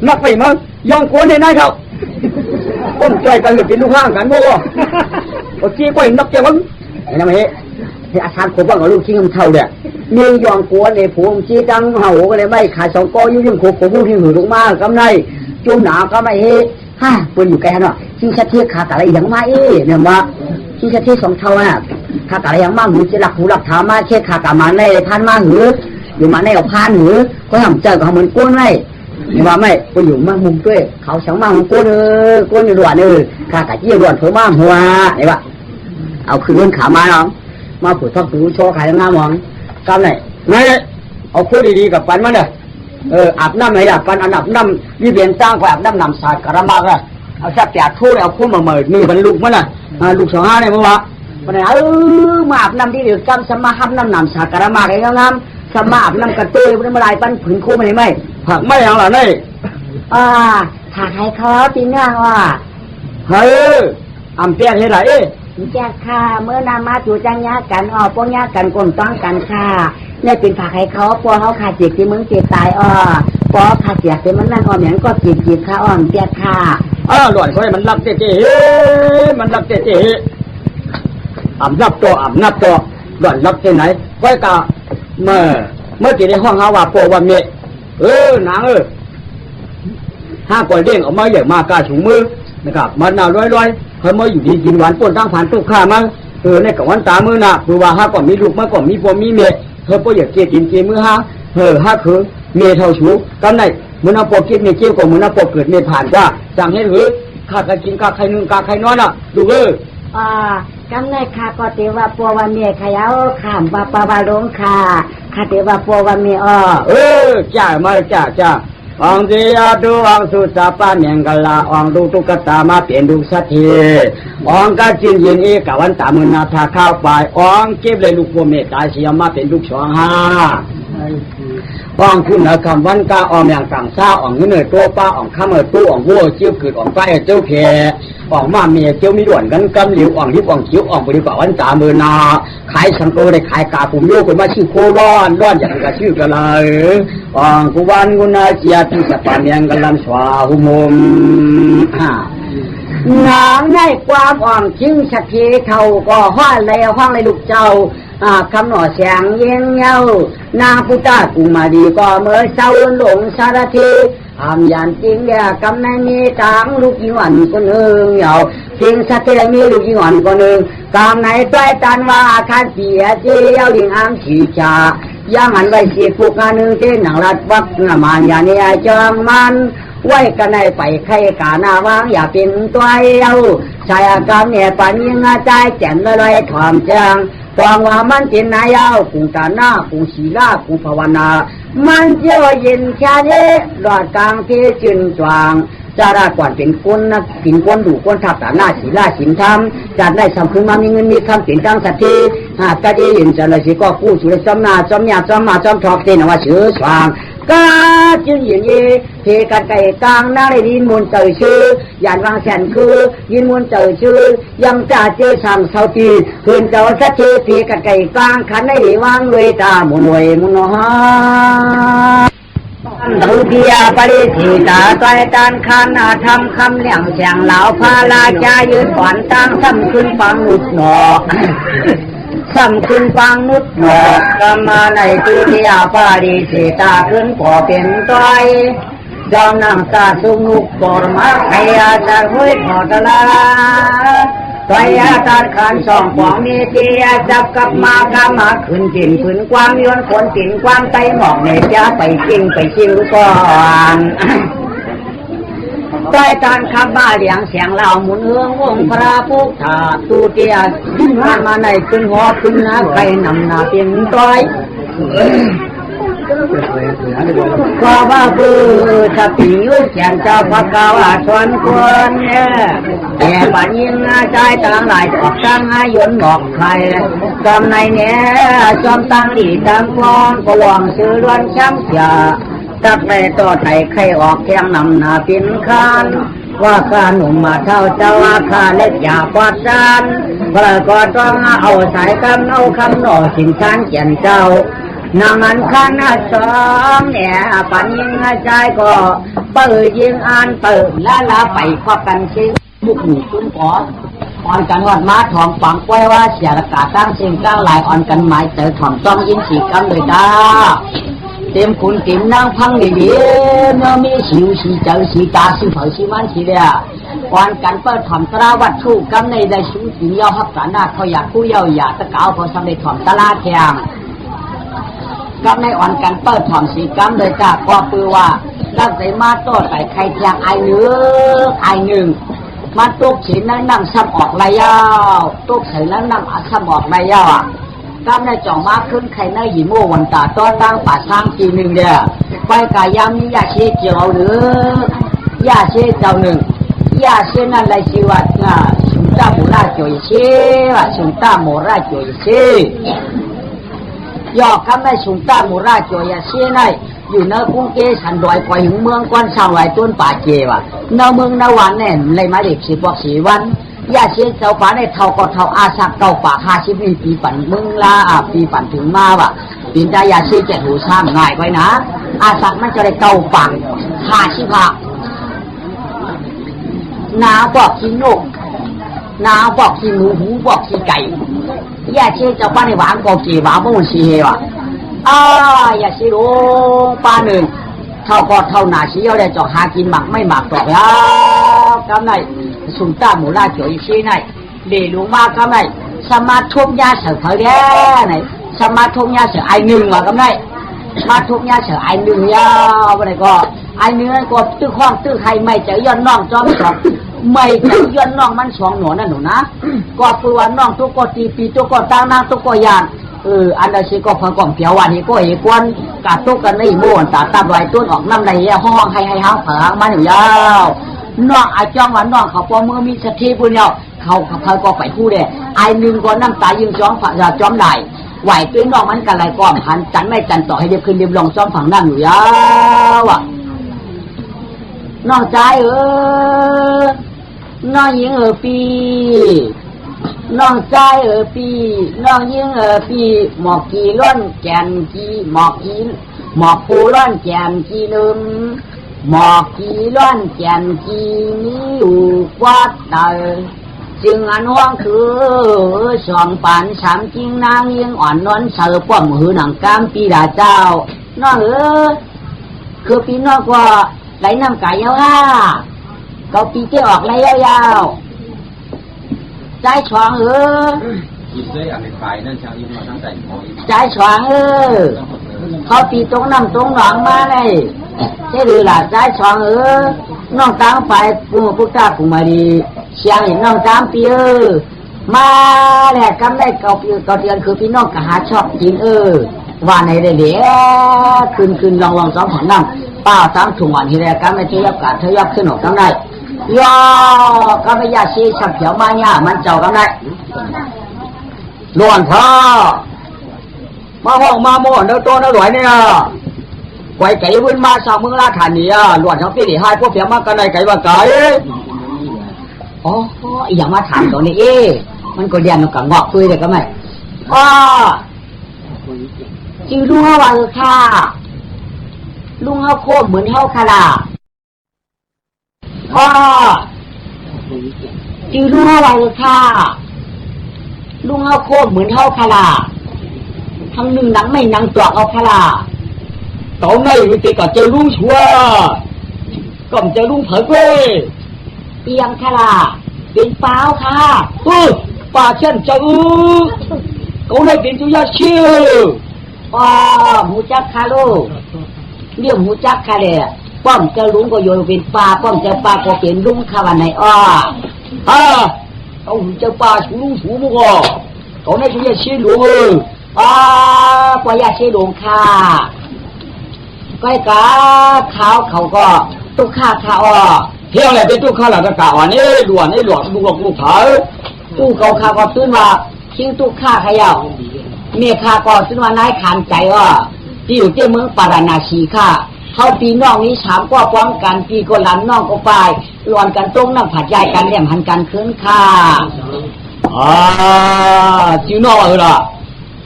นักไปมั้งยองโกนในนายเขาก้มใจกันหรือเป็นลูกห้างกันมั้งก็จี้ไปนักเจ้ามั้งไอ้นั่นเฮ้อาจารย์ผมว่ากับลูกชิ้นมันเท่าเนี่ยมียองโกนในผมจี้ตั้งเห่าก็เลยไม่ขาย2 ก้อยุ่งผมพูดที่หือลงมากำไรจุ่มหนาก็ไม่เฮ้ปืนอยู่แกเนาะชิงชัดเทียขาอะไรอย่างมาเนี่ยมาชิงชัดเทีย2 เท่าน่ะขาอะไรอย่างมาหือจะหลักหูหลักถามาเช็ดขากามาในพันมาหืออยู่มาในเอาพานหือก็ทำเจอกับเหมือนก้นไรนี่ว่าไม่ก็อยู่มามุมด้วยเขาสังมาของก้นก้นอยู่ด่วนข้ากะจี้ด่วนเพิ่มมาหัวนี่ว่าเอาคืนขามาน้องมาผูกทับผูโชว์ขายงามองกำไหนไม่เอาคู่ดีๆกับปันมันเลยอาบน้ำไหนล่ะปันอาบน้ำวิเวียนจ้างไปอาบน้ำนำสาดกระมากเลยเอาแค่แปดคู่เอาคู่มาเหมือนมือบรรลุมันน่ะลูก25เนี่ยเมื่อวานวันไหนมาอาบน้ำที่เดือดกำสมาหับน้ำนำสาดกระมากไอ้งามสมาอาบน้ำกระตุ้ยมันมาลายปันผืนคู่มันไม่ผักไม่อย่างหล่ะนี่ผักให้เขาตีเนื้ออ่ำเตี้ยให้ไหลแจ้ค่ะเมื่อนามาจูจังยากันพวกยากันกลมต้องกันค่ะนี่เป็นผักให้เขาพอเขาขาดจิตที่มึงจิตตายพอขาดเสียที่มันนั่นอย่างก็จิตค่ะแจ้ค่ะหลวนเขาให้มันรับเจ๊มันรับเจ๊อ่ำนับตัวหลวนรับเจ๊ไหนไว้กะเมื่อกี้ในห้องเขาว่าโปวันเมนางห้าก่อยเด้งออกมาใหญ่มากกาถุงมือนะครับมันน่าร้อยเขามาอยู่ดีกินหวานป่นตั้งผ่านตู้ข้ามั้งในกับวันตามือน่ะคือว่าห้าก่อนมีลูกมาก่อนมีพ่อมีเมียเธอก็อยากเกี่ยกินเกี่ยมือห้าห้าคือเมียเท่าชูกันไหนมือน่าปกกินเมียเกี่ยวกับมือน่าปกเกิดเมียผ่านว่าสั่งให้หรือข้าใครกินข้าใครนึ่งข้าใครนอนอ่ะดูกันเลยค่ะก็เทว่าปัววันเมียขยาวขามปาบาลงค่ะเทว่าปัววันเมียจ้ามาจ้าองเดียดูองสุสาปาเมียงกะลาองดูตุกตามาเปลี่ยนดูสัตย์องกะจินยินกะวันตามือนาทาข้าวไปองเก็บเลยลูกโบเมตาเสียมาเป็นลูก25องคุณคำวันกาออมอย่างต่างซ่าองเงินตัวป้าองข้ามตู้องวัวเจียวขืดองไฟเจ้าแขออกมาเมียเจียวมีด่วนกันกำเหลียวอ่องริบอ่องคิ้วอ่องบริกว่าวันตามือนาขายสังโตได้ขายกาปุ่มโยกคนมาชื่อโคร้อนอย่างกระชื่อกันเลยอ่องกุวันกุนาเจียที่สปาเมียงกันลันสวาหุมนางได้ความอ่อนชิ้งสักทีเท่าก็ห้องเลยลูกเจ้าคำหน่อเสียงเย็นเย้านางพุทธากุมาดีก็เมื่อเศร้าหลงสารทียันจริงเดียกำในมีตังลูกหวันคนหนึ่งเยาจริงสักทีมีลูกหวันคนหนึ่งกำในใต้ตันว่าคันเสียเจียวลิงอังสีชาย่างหันไว้สีผูกหนึ่งเต้นหนังรัดวักงามานยาเนี่ยจังมันไว้กันในไปใครกาหน้าวางอย่าเป็นตัวเอาชายกรรมเนี่ยปัญญาใจแจ่มลอยถอมจังตองว่ามันเป็นนายเอากุงตาหน้ากุงศีลากุงภาวนามันเจ้าเย็นแค่นี้รอดกลางที่จืนจวางจาราก่อนเป็นคนนะกินคนดูคนทับตาหน้าศีลาศีลธรรมจัดได้สำคืนมามีเงินมีคำเป็นตั้งสัตย์หากกะดีเห็นจะเลยสิก็กู้สุดจอมนาจอมยาจอมมาจอมทอกเต้นว่าเชื่อสว่าง ก็จึงอย่างนี้เทกันไก่กลางหน้าได้ยินมนต์เจอชื่อหยาดวางแสนคือยินมนต์เจอชื่อยังจ่าเจอสั่งเสาตีเพื่อนเจ้าสัจเจเทกันไก่กลางขันได้วางเวตามุนวยมุนฮาดุติยาปริธิตาตอยตานขันอาธรรมคำเลี้ยงเสียงเหล่าพาลาจายืนก่อนตั้งซ้ำขึ้นฟังนุดหนอซ้ำขึ้นฟังนุดหนอกรรมาในดุติยาปริธิตาขึ้นก่อเป็นต้อยจอมนางตาสุนุกปรมาขยาจะห้วยถอดลาต้อยอาตาขันสองปองนี้เจียจับกับมากามาขึ้นจินขึ้นความย้อนขนจินความไตหมอกในจ้าไปจริงไปชิวก่อนใต้การขับบ้าเลี้ยงเสียงเหล่าหมุนเอื้องวงพระพุทธาตูเตียมาในขึ้นหอขึ้นนาไก่นำนาเพียงต้อยก็ว่าคือสติยุแสนเจ้าพระกาวาชวนควรเนี่ยแต่ปัญญิงใจต่างหลายออกตั้งให้ยนบอกใครกำในเนี่ยจอมตั้งดีตั้งกองก็หวังซื้อล้วนช้ำเสียตักในต่อไทยใครออกแข่งนำนาปินคานว่าข้าหนุ่มมาเท่าเจ้าว่าข้าเล็กอยากวัดจานพระก็ต้องเอาสายคำเอาคำหน่อสินชานเขียนเจ้านางอันขันสองเนี่ยปัญญิงใจก็เปิดยิงอ่านเปิดละไปควักกันซิบุกหนีตุ้นก่ออ่อนกันวัดมาทองฝังไว้ว่าเสียระกาตั้งสิ่งตั้งหลายอ่อนกันหมายเตอถ่อมต้องยินสีกันเลยด้าเต็มคุณเต็มนางพังดีดีเมื่อมีสิวสีเจอสีตาสีเผยสีมันสีเดียอ่อนกันเปิดถ่อมตราวัดชูกำในได้ชูสียาวฮับสานาเขาอยากคู่เยาอยากตะเกาเขาสำเร็จถ่อมตลาดแทงก็ไม่อ่อนกันเปิดถ่อมสีกัมเลยจ้าก็ปือว่าตั้งใจมาโต้ใส่ใครเทียงไอเนื้อไอหนึ่งมาตุกฉีนั้นนั่งซ้ำออกระยาวตุกเฉยนั้นนั่งซ้ำออกระยาวกัมในจ่องมาขึ้นใครในหยิโมวันตาต้อตั้งป่าช้างทีหนึ่งเดียไปกายามียาเชี่ยเจียวหรือยาเชี่ยเจ้าหนึ่งยาเชี่ยนั่นไรชีวัตชุนตาโมราจ่อยเชี่ยชุนตาโมราจ่อยเชี่ยยอกกันได้สุนตามูราจอยาเชียนอยู่ในกรุงเทพฉันดอยกว่าอยู่เมืองกวนสาวไหลต้นป่าเจวะในเมืองนวันเนี่ยเลยมาเด็ก14 วันยาเชียนเจ้าป่าในเท่าก็เท่าอาสักเก่าป่า50 ปีปั่นเมืองลาปีปั่นถึงมาวะปีนได้ยาเชียน7 หูซ้ำง่ายไว้นะอาสักมันจะได้เก่าป่า50 นาบอกขี้นกนาบอกขี้หมูหูบอกขี้ไก่ยาเชี่ยเจ้าป้าในหวานก็กี่หวานบ่มันสีเหวะยาเชี่ยโลป้าหนึ่งเท่าก็เท่าหนาเชี่ยวได้จอกหากินหมักไม่หมักตอกแล้วกำไรสุนต้าหมูลาเจียวอีซี่ไหนเดลุงมากำไรสมาทุกยาเสือเผยแย่ไหนสมาทุกยาเสือไอหนึ่งว่ะกำไรมาทุกยาเสือไอหนึ่งยาวอะไรก็ไอเนื้อก็ตื้อข้องตื้อใครไม่เจอย้อนน้องจอมสองไม่จะย้อนน้องมันสองหนูนั่นหนูนะก็ปืนวันน้องทุกคนตีปีทุกคนตั้งนั่งทุกคนยานอันนั้นสิก็พังก่อนเปียววันนี้ก็เอกวนกาตุกันในม้วนตาตาใบต้นออกน้ำในห้องให้ห้างเผามันอยู่ยาวน้องอาจ้องวันน้องเขาพอเมื่อมีสติปุ่นเนี่ยเขาก็ไปคู่เด้ไอหนึ่งก็น้ำตายิงจ้องฝ่าจ้อมได้ไหวตัวน้องมันกันไรก้อนหันจันไม่จันต่อให้เรียบขึ้นเรียบลงจ้อมฝั่งนั่งอยู่ยาวอ่ะน้องใจน้องยิงปีน้องใจปีน้องยิงปีหมอกกี่ล้นแกนกี่หมอกปูล้นแกนกี่ลืมหมอกกี่ล้นแกนกี่นี้อยู่วัดเตอจึงอันว่างคือสองปันสามจริงนางยิงอ่อนนอนเสือป้อมหือหนังกามปีดาเจ้าน้องคือปีน้องกว่าไหลน้ำไก่ยาวเขาปีเที่ยวออกไรยาวใจฉวางใจฉวางเขาปีตรงน้ำตรงหนองมาเลยใช่หรือล่ะใจฉวางน้องตั้งไปพุทธะกุมารีเชียงเห็นน้องตามปีมาแหละกำได้เก่าเดือนคือพี่น้องกะหาชอบกินว่าในเดี๋ยวคืนลองสองผันน้ำป้าสามถุงหวานทีแรกกันไม่เทียบกันเทียบขึ้นออกทั้งได้ย่อก็ไม่ยากชี้สับเขียวมาเนี่ยมันเจ้ากันได้ล้วนพ่อมาห้องมาโม่เนื้อตัวเนื้อหลวยเนี่ย ไก่ไก่วุ่นมาสาวเมืองราชธานีหลวดทั้งปีนี่ให้พวกเพียงมากันในไก่ว่าไก่อ๋ออย่างมาถามตรงนี้มันก็เรียนกับงอกคุยเลยก็ไม่จือลุงเฮาว่าค่ะลุงเฮาโคบเหมือนเฮาค่ะล่ะจือลุงเฮาว่าค่ะลุงเฮาโคบเหมือนเฮาค่ะล่ะทั้งหนึ่งหนังไม่หนังจอกเอาค่ะล่ะตอนนี้วิธีก็เจอลุงชัวก็เจอลุงเผยเว้ยเปียงค่ะล่ะเป็นเปล่าค่ะป่าเช่นจะเขาได้เป็นตุยาชิวหมูจักค่ะลูกเรื่องหมูจักค่ะเลยป้อมเจ้าลุงก็โยนเป็นปลาป้อมเจ้าปลาก็เป็นลุงค่ะวันไหนเขาเจ้าป่าชูลุงชูมุกเขาได้ตุยาชิลุงปอยาชิลุงค่ะก้อยกาขาวเขาก็ตุกข้าค่ะเที่ยวอะไรเป็นตุกข้าหลังกะวันนี้หลวงลูกเผาตู้เขาข้าก็ตื้นว่าคิ้วตุกข้าขย่าเมียข้าก็ตื้นว่านายขานใจที่อยู่ที่เมืองปาราณสีค่ะเขาปีน้องนี้3ก็ป้องกันปีก็หลันน้องก็ไปหลอนกันตรงนั่งผัดใหญ่กันแหลมหันกันคืนค่ะจิ้วน้องล่ะ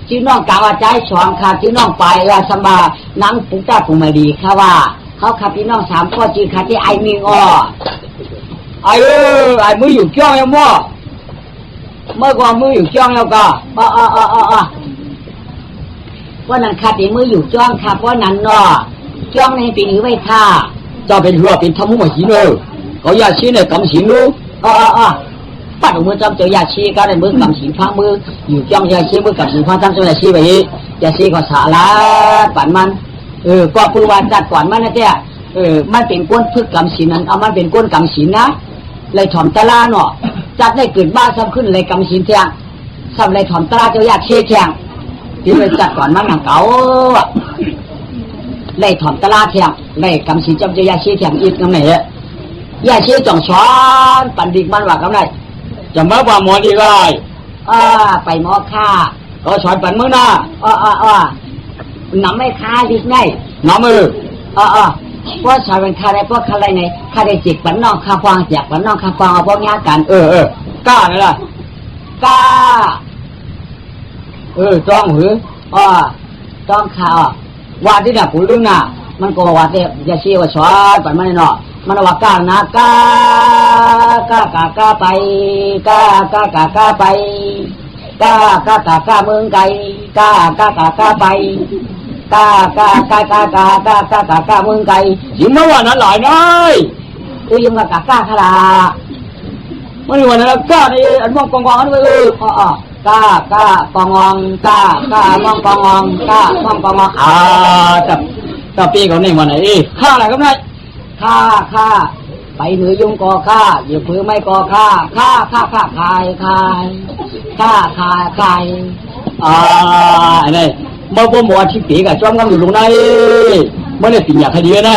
จิ้วน้องกล่าวว่าใจสองค่ะจิ้วน้องไปว่าสมานังปุ๊กตาปุ๊มาดีค่ะว่าเขาขับพี่น้อง3ก็จือค่ะที่ไอมิงไอ้มืออยู่จ้องยังมั่วเมื่อก่อนมืออยู่จ้องแล้วก็ว่านั้นค่ะที่มืออยู่จ้องค่ะเพราะนั้นจ้องในปีนี้ไว้ค่ะจะเป็นหัวเป็นทำมุ้งหินเลยเขาอยากชี้ในกำสินรู้ปัดมือจำเจอยาชีก็ได้มือกำสินพังมืออยู่จ้องยาชีมือกำสินพังทั้งเจอยาชีไปยาชีก็สาระปั่นมันก็พูดว่าจัดก่อนมันนะเจ้มันเป็นก้นพึกกำสินนั้นเอามันเป็นก้นกำสินนะเลยถ่อมตะลาเนาะจัดได้เกิดบ้าซ้ำขึ้นเลยกำสินเทียงซ้ำเลยถ่อมตะลาเจ้ายาชีเทียงที่เลยจัดก่อนมันหนังเก่าเลยถ่อมตะลาเทียงเลยกำสินจำเจอยาชีเทียงอีกกำไหนยาชีจ่องช้อนปั่นดิกมันว่ากำไหนจะมาว่าหมอดีไรไปหมอค่าก็ช้อนปั่นมือหน้าน้ำไม่ค่าดิไงน้ำมือเพราะชาวเป็นค่าได้เพราะค่าอะไรในค่าได้จิกปั่นน้องค่าฟางจากปั่นน้องค่าฟางเอาพวกนี้กันกล้าเลยล่ะกล้าจ้องหือจ้องข่าวว่าที่เนี่ยผู้ลึกน่ะมันก็ว่าแต่อย่าชี้ว่าช้อนปั่นมันเนาะมันว่ากล้านะกล้าไปกล้าไปกล้าเมืองไก่กล้าไปกล้าเมืองไก่ยิ่งเมื่อวานนั้นหลายน้อยยิ่งมากล้าขลาเมื่อวันนั้นกล้าในอันมองกองอันไปกล้ากององกล้ามองกององกล้ามองกององแต่ปีเขาเนี่ยวันไหนข้าอะไรก็ได้ข้าไปเหนือยุงก่อข้าอยู่พื้นไม่ก่อข้าคายนี่เมื่อผมบอกที่ปีกับจ้องกันอยู่ตรงไหนเมื่อเนี่ยปิญญาคดีได้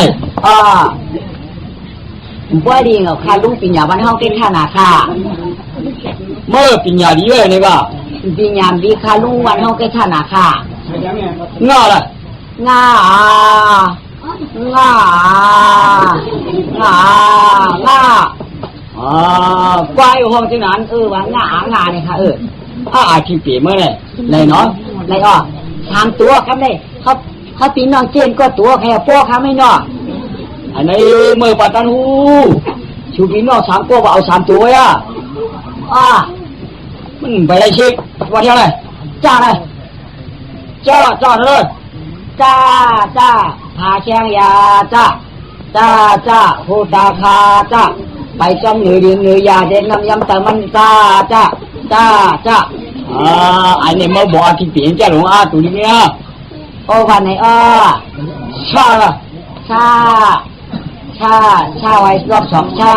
บ่ดีเหรอค่ะลุงปิญญาวันเฮาเป็นท่านาค่ะเมื่อปิญญาดีเลยนี่ก็ปิญญาดีค่ะลุงวันเฮาเป็นท่านาค่ะง่าละง่าควายห้องที่นั้นว่าง่าเนี่ยค่ะที่ปีเมื่อเนี่ยเลยเนาะเลย3ตัวครับเลยเขาปีน้องเจนก็ตัวแค่พวกเขาไม่เนาะอันนี้เมื่อปัตตานีชูปีน้อง3ตัวว่าเอา3ตัวมันไปได้ชิว่าเท่าไหร่จ้าเลยจ้าเลยจ้าพาแข้งยาจ้าโหตาคาจ้าไปจำเหนือยาเด่นน้ำยำแต่มันจ้าอันนี้มาบอกที่เปลี่ยนเจ้าหลวงตัวนี้เนี่ยวันไหนชาไว้รอบสองชา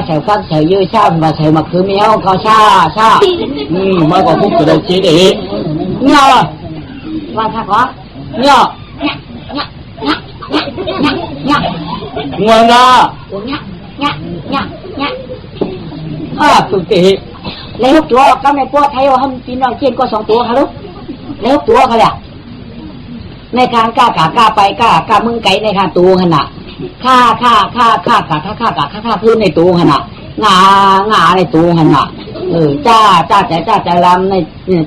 เฉยฟังเฉยยื้อชามาเฉยมาคือเมียวก็ชามาก็พูดกันเลยจีดีเนี่ยว่าถ้าขอเนี่ยงวงละสุดที่แล้วตัวก็ไม่พวกไทยว่าทำปีน้องเจนก็2ตัวค่ะลูกแล้วตัวเขาแหละ ในการกล้าไปกล้ามึงไก่ในการตูขนาดข้าพื้นในตูขนาดงาในตูขนาดจ้าใจลำใน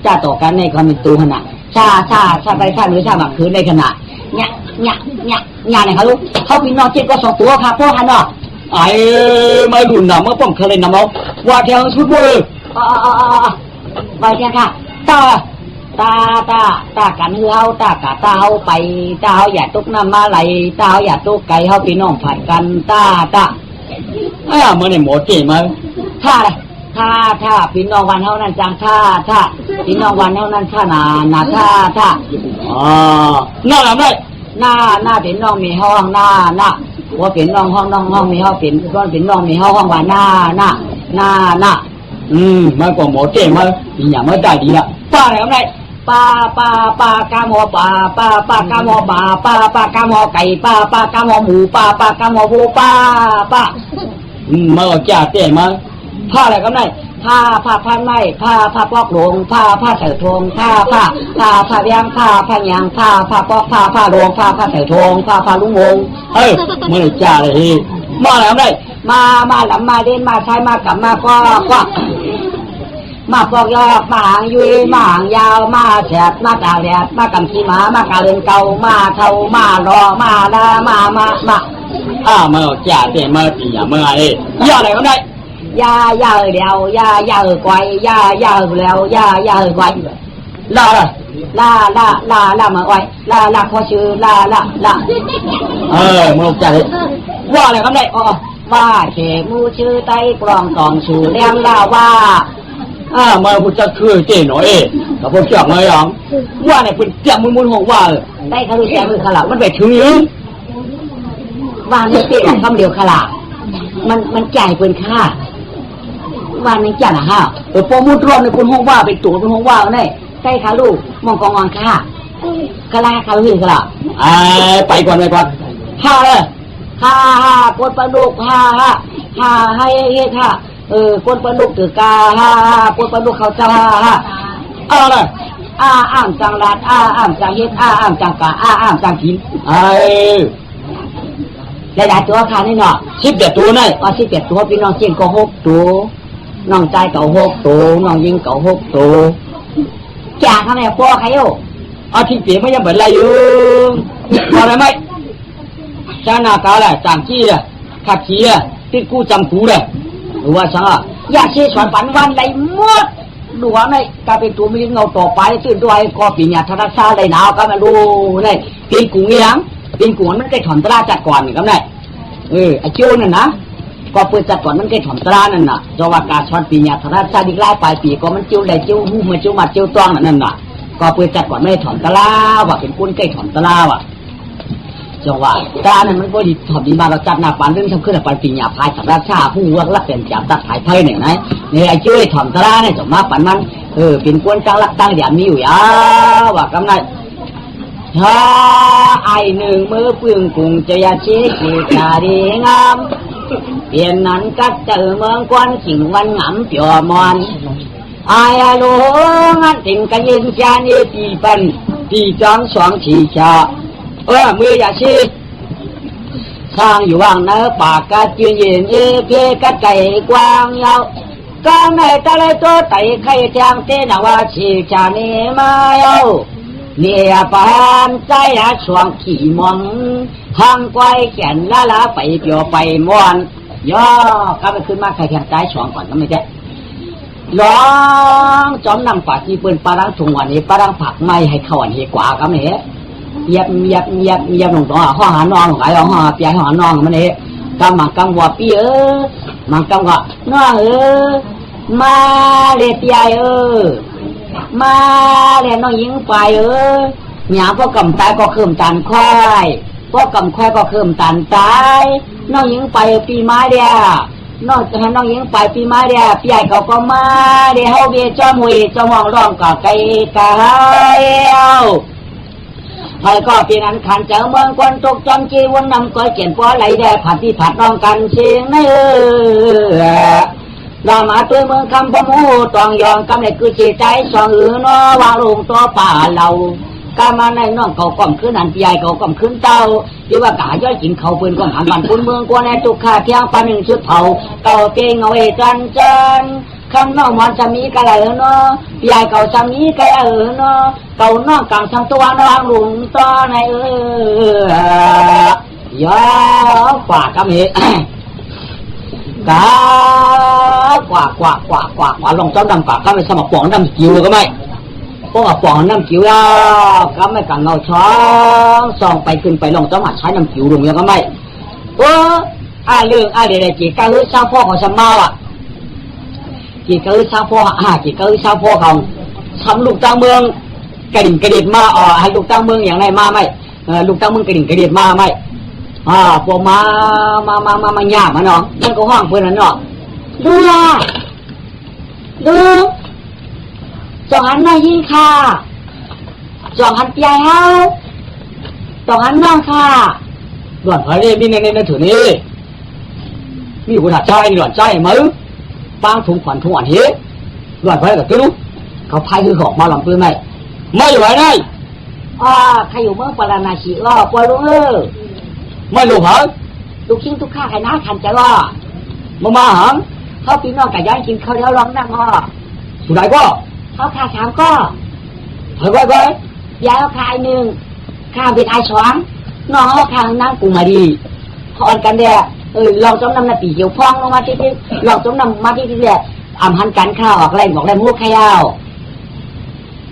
จ้าต่อกันในความเป็นตูขนาดชาไปชาหรือชาบักคืนในขนาดเนี่ยเนี่ยเขาลูกเขาพี่น้องเจ็ดก็สองตัวครับพ่อฮันเนาะไอ้ไม่รุ่นน่ะเมื่อป้องเคยเล่นน้ำเอาว่าแทงชุดบ่เลยไปแค่ค่ะตากันเฮาตากะตาเฮาไปตาเฮาอย่าตุกน้ำมาไหลตาเฮาอย่าตุกไก่เฮาพี่น้องผัดกันตาเมื่อในหมดเจ๋มาถ้าพี่น้องวันเฮานั้นจังถ้าพี่น้องวันเฮานั้นถ้านาถ้าน่าละได้หน้าเป็นน้องมีห้องหน้าว่าเป็นน้องห้องมีห้องเป็นก้อนเป็นน้องมีห้องว่าหน้ามันก็หมดเจ๋มาอย่างไม่ได้ดีละป้าอะไรอะไรป้ากาหมอป้ากาหมอป้ากาหมอไก่ป้ากาหมอหมูป้ากาหมอวัวป้ามันก็จ่าเจ๋มาผ้าอะไรก็ได้ผ้าพันไม้ผ้าปอกหลงผ้าเสือทงผ้าเลี้ยงผ้าหยางผ้าปอกผ้าหลงผ้าเสือทงผ้าลุงวงมันจ่าเลยมาอะไรก็ได้มาหลับมาเด่นมาใช้มากลับมาก็มาปอกยอกมาหางยุยมาหางยาวมาแฉดมาตาแดดมากำขี้หมามากาเรือนเก่ามาเท่ามารอมาลามามันก็จ่าเจ๋มาตีอย่างเมื่อไงย่าอะไรก็ได้ยาเดียวยาไกวยาแล้วยาไกวลามาไว้ลาขอชื่อลามันจ่าเลยว่าอะไรก็ได้ว่าเขมูชื่อไต้กรองตองสู่เลี้ยงลาว่ามาพูดจะคือเจ๋หน่อยแต่พวกจับมาอย่างว่าเนี่ยเป็นจับมุนหงว่าได้เขาดูแจมือขลับมันไปถึงยืนว่านี่เตะคำเดียวขลับมันจ่ายเป็นค่าว่านี่จ่ายนะฮะพอมุดรอนในคนห้องว่าไปตัวคนห้องว่าเนี่ยใส่ขาลูกมองกองวางค่ากะลาขาลูกขลับไปก่อนฮ่าเลยฮ่ากดปลาดุกฮ่าให้ค่ะกดปลาดุกถือกาฮ่ากดปลาดุกเขาจะฮ่าเลยอ้ามจังรัดอ้ามจังเฮ็ดอ้ามจังกาอ้ามจังกินหลายตัวค่ะนี่เนาะ17ตัวนี่17ตัวพี่น้องเจนก็6ตัวน้องใจก็6ตัวน้องยิงก็6ตัวจ่าทำไมพ่อใครอยู่ที่เสียไม่ยังเหมือนไรอยู่อะไรไหมชาหน้ากาแหละจางจี้อ่ะขัดขี้อ่ะติดกู้จำกูเลยหรือว่าช่างอ่ะอยากเชื่อสอนฝันวันไรหมดดูว่าในการเป็นตัวมีเงาต่อไปตื่นด้วยก็ปีนี้ธนาคารเลยหนาวก็มาดูเลยปีกูเงี้ยปีกูมันได้ถอนตราจัดก่อนก็ได้ไอ้เจ้านั่นนะก็เปิดจัดก่อนมันได้ถอนตรานั่นน่ะจว่าการสอนปีนี้ธนาคารอีกหลายปลายปีก็มันเจ้าได้เจ้าหูมาเจ้ามาเจ้าต้องนั่นน่ะก็เปิดจัดก่อนไม่ได้ถอนตราว่าเป็นคนใกล้ถอนตราว่ะจังหวะตาเนี่ยมันก็ดีถอดดีมาเราจัดหน้าปันเรื่องทำขึ้นหน้าปันปีหยาพายสัมราชาผู้วักรักเป็นจับตัดถ่ายไพ่เนี่ยนะเนี่ยไอ้ช่วยถอมตาเนี่ยจังมาปันมันเป็นกวนจังรักตั้งอย่างมีอยู่ยาว่ากำนันไอหนึ่งมือปึ้งกุ้งจะยาชีกีกาดีงามเปลี่ยนนั้นกัดเจอเมืองกวนขิงวันงามเปียวมอนไอ้โลงันติงกันยินจานีปีปันปีจองสองฉีชามืออย่าชี้สร้างอยู่ว่างเนื้อปากกะจืนเย็นเพกะไก่กวางยาวก็ไม่ตะเลยตัวไต่ไข่จางเต้นว่าชีชานีมาเยาเนี่ยปานใจละช่วงขี่มองห้างไกวแขนละไปเปียวไปม้วนย่อก็ไปขึ้นมาใครแข่งใจช่วงก่อนก็ไม่ใช่ร้องจอมนำปากที่ปืนปารังถุงวันนี้ปารังผักไม่ให้เขาอันเหกว่าก็ไม่ยับลงตัวห้องหานอนหงายห้องเปียห้องนอนมันเองกังว่าปีมังกังว่าน้องมาเลียปีมาเลียน้องยิงไปหยาก็กำตายก็คืมตันควายก็กำควายก็คืมตันตายน้องยิงไปปีไม้เดียน้องยิงไปปีไม้เดียปีใหญ่เขาก็มาเดี๋ยวเฮาเบียจ้อมวยจ้อมองร้องก็ไก่กะใครก็ปีนั้นขันเจอเมืองคนตกจำจีวันนำก้อยเขียนป้อไหลแดดผัดที่ผัดน้องกันเชียงในเรามาตัวเมืองคำพมูตองยองกำเนิดคือจีใจสองนอวางลงตัวป่าเรา กามาในน้องเขาก่อมขึ้นหันปีใหญ่เขาก่อมขึ้นเต้าที่ว่ากาย่อยกินเขาปืนก่อมหันบันปืนเมืองกว่าในตุกขาเที่ยงปาหนึ่งชุดเผาเก่าเก่งเอาไว้จันข้างนอกมันจะมีกระไรเนาะปีใหญ่เก่าจะมีกระไรเนาะเก่านอกกลางทางตัวน้องหลุมต่อในย่อกว่ากำเหกากว่าลงเจ้าดำกว่าก็ไม่สมัครปองดำกิ้วก็ไม่พวกปองน้ำกิ้วแล้วก็ไม่กังเงาช้องส่องไปขึ้นไปลงเจ้าหมาใช้น้ำกิ้วลงยังก็ไม่เรื่องเดี๋ยวจีก้าเฮ้ยชาวพ่อของฉันมาอ่ะจีก้าเฮ้ยชาวพ่อจีก้าเฮ้ยชาวพ่อของทำลูกจ้างเมืองกระดิ่งกระดิ่งมาให้ลูกจ้างเมืองอย่างไรมาไหมลูกจ้างเมืองกระดิ่งกระดิ่งมาไหมพวกมาหยาบมาเนาะมันก็ห้องเพื่อนนั่นเนาะดูล่ะดูจองหันมายิงค่ะจองหันเปียเฮาจองหันน้องค่ะหล่อนพระเรมีในถือนี่มีผู้ถัดใจหล่อนใจมั้ยปางถุงขวัญถุงหวานเฮ้หล่อนพระกับตู้เขาพายคือหอกมาหล่อนปืนไหมไม่ไหวได้ใครอยู่เมืองปราณาชีปวยลุงไม่รู้เหรอลูกชิ้นทุกข้าใครน้าทันใจว่ามาหังเขาปีน้องไก่ย่างกินเขาแล้วร้องนั่งสุดท้ายก็เขาขาสามก็เฮ้ยไปยายเขาขายหนึ่งข้าเป็นไอช้อนน้องเขาขายนั่งกูมาดีพอนกันเดียลองจมน้ำนาปีเกี่ยวพองลงมาที่ลองจมน้ำมาที่เดียอ่ำหันกันข้าวออกแรงบอกแรงมุกขยาว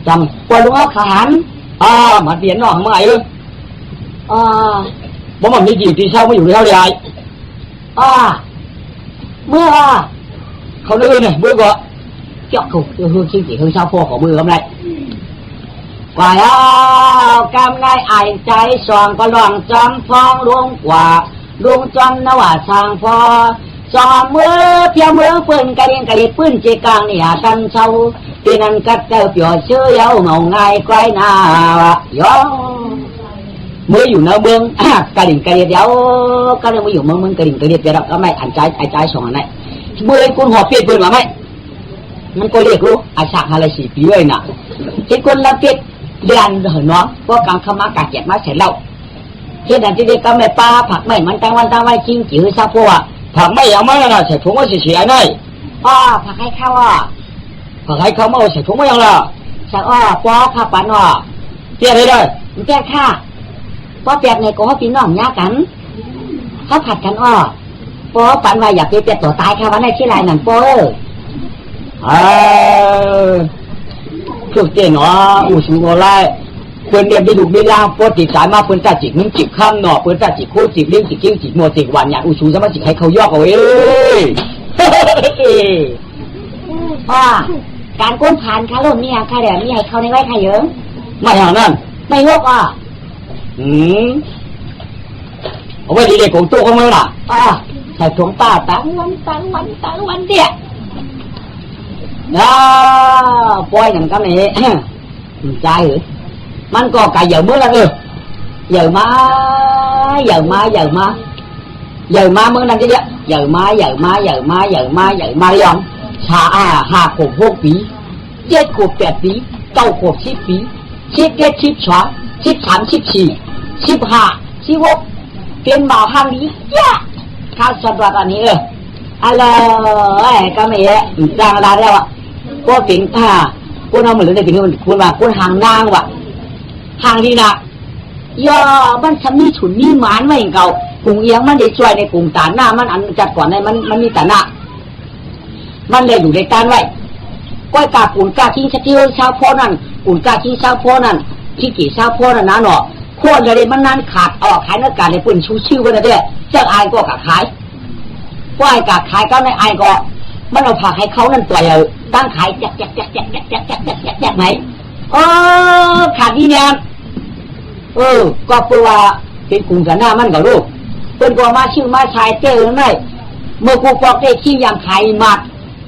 จำปวดลุงเขาขาหันมาเปลี่ยนน้องเมื่อไหร่เลยบ่มันมีกี่ที่เช่าไม่อยู่ในเท่าไรเมื่อเขาเลื่อนเนี่ยเมื่อก่อนเจ้าถูกคือชิ้นกี่คือเช่าพ่อของมือทำไรกว่าแล้วกำไรไอใจสองก็ลองจำฟองลงกว่าลงจำนว่าทางพอจอมมือเพียงมือปืนกระเด็นกระดิ่งปืนเจกางเนี่ยกันเช่าที่นั่นกัดเจ้าเปียวเชื่อเย้าเงาง่ายไกลหน้าย่อเมื่ออยู่ในเมืองกระดิ่งกระเดียดเดียวก็เลยมาอยู่เมืองกระดิ่งกระเดียดเดียวก็ไม่อันใจไอ้ใจสองอันไหนเมื่อคุณหัวเปียกปืนมาไหมมันก็เรียกรู้อาชาอะไร4 ปีเลยน่ะเห็นคนละเปียกเดือนเห็นน้องพวกกางขมากาเกียดมาเสร็จแล้วเช่นนั้นที่เด็กก็ไม่ปลาผักไม่มันตั้งวันตั้งไว้จิ้งจิ๋วซาพัวผักไม่เอาไม่นะใส่ถุงว่าเสียๆได้ผักให้ข้าวผักให้ข้าวมาใส่ถุงว่าอย่างละใส่ปอข้าวปั้นเตี้ยได้เลยมันแก้ข้าพอเปียกไงก็เขาพี่น้องยากันเขาผัดกันพอปันว่าอยากเปียกตัวตายค่ะวันไหนที่ไรนั่นโป้คือเจ้าหนออุสุโกไลเพื่อนเรียนได้ดูไม่ล่าพอติดสายมาเพื่อนจ่าจิกมึงจิกข้ามหนอเพื่อนจ่าจิกโคจิกเลี้ยงจิกกิ้งจิกมัวจิกหวานอย่างอุสุจะมาจิกให้เขายอกเอาไว้การก้นผ่านค่ะลูกเนี่ยค่ะเดี๋ยวนี่ให้เขาในไว้ค่ะเยอะไม่อย่างนั้นไม่ยกเอาไว้ดีเลยของตู้เขาไม่ล่ะใส่ถุงป้าตั้งวันเดียวปล่อยอย่างกันนี่ใจหรือมันก็cả giờ mới là được giờ má mới làm cái gì giờ má đi không hà cổ vô phí chết cổ 8 phí tàu cổ 10 phí 11 12 13 14 15 16tiền bảo hàng lýข้าวสดแบบนี้อะไรก็ไม่จางอะไรแล้วก็ถึงกูเอาเหมือนได้ถึงคุณว่ากูห่างนางว่ะห่างดีนะมันทำนี่ฉุนนี่หมานไว้เก่ากุ้งเอียงมันได้ช่วยในกุ้งตาหน้ามันอันจัดก่อนในมันมีตาหน้ามันเลยอยู่ในการไว้ก้อยกาปุ่นกาทิ้งสติลชาวพ่อนั่นปุ่นกาทิ้งชาวพ่อนั่นที่กี่ชาวพ่อนั่นนะเนาะโคตรเลยมันนั่นขาดขายนักการในปุ่นชูชื่อไว้เลยเด้อเจ้าอายก็กะขายก้อยกะขายก็ในอายก็มันเอาผักให้เขานั่นตัวตั้งขายแจกไหมขาดดีเนี่ยก็เปว่าเป็นกลุ่มกันหน้ามันกับลูกเป็นตัวมาชื่อมาชายเจ้าหรือไม่เมื่อกูบอกได้ชื่ออย่างขายหมัด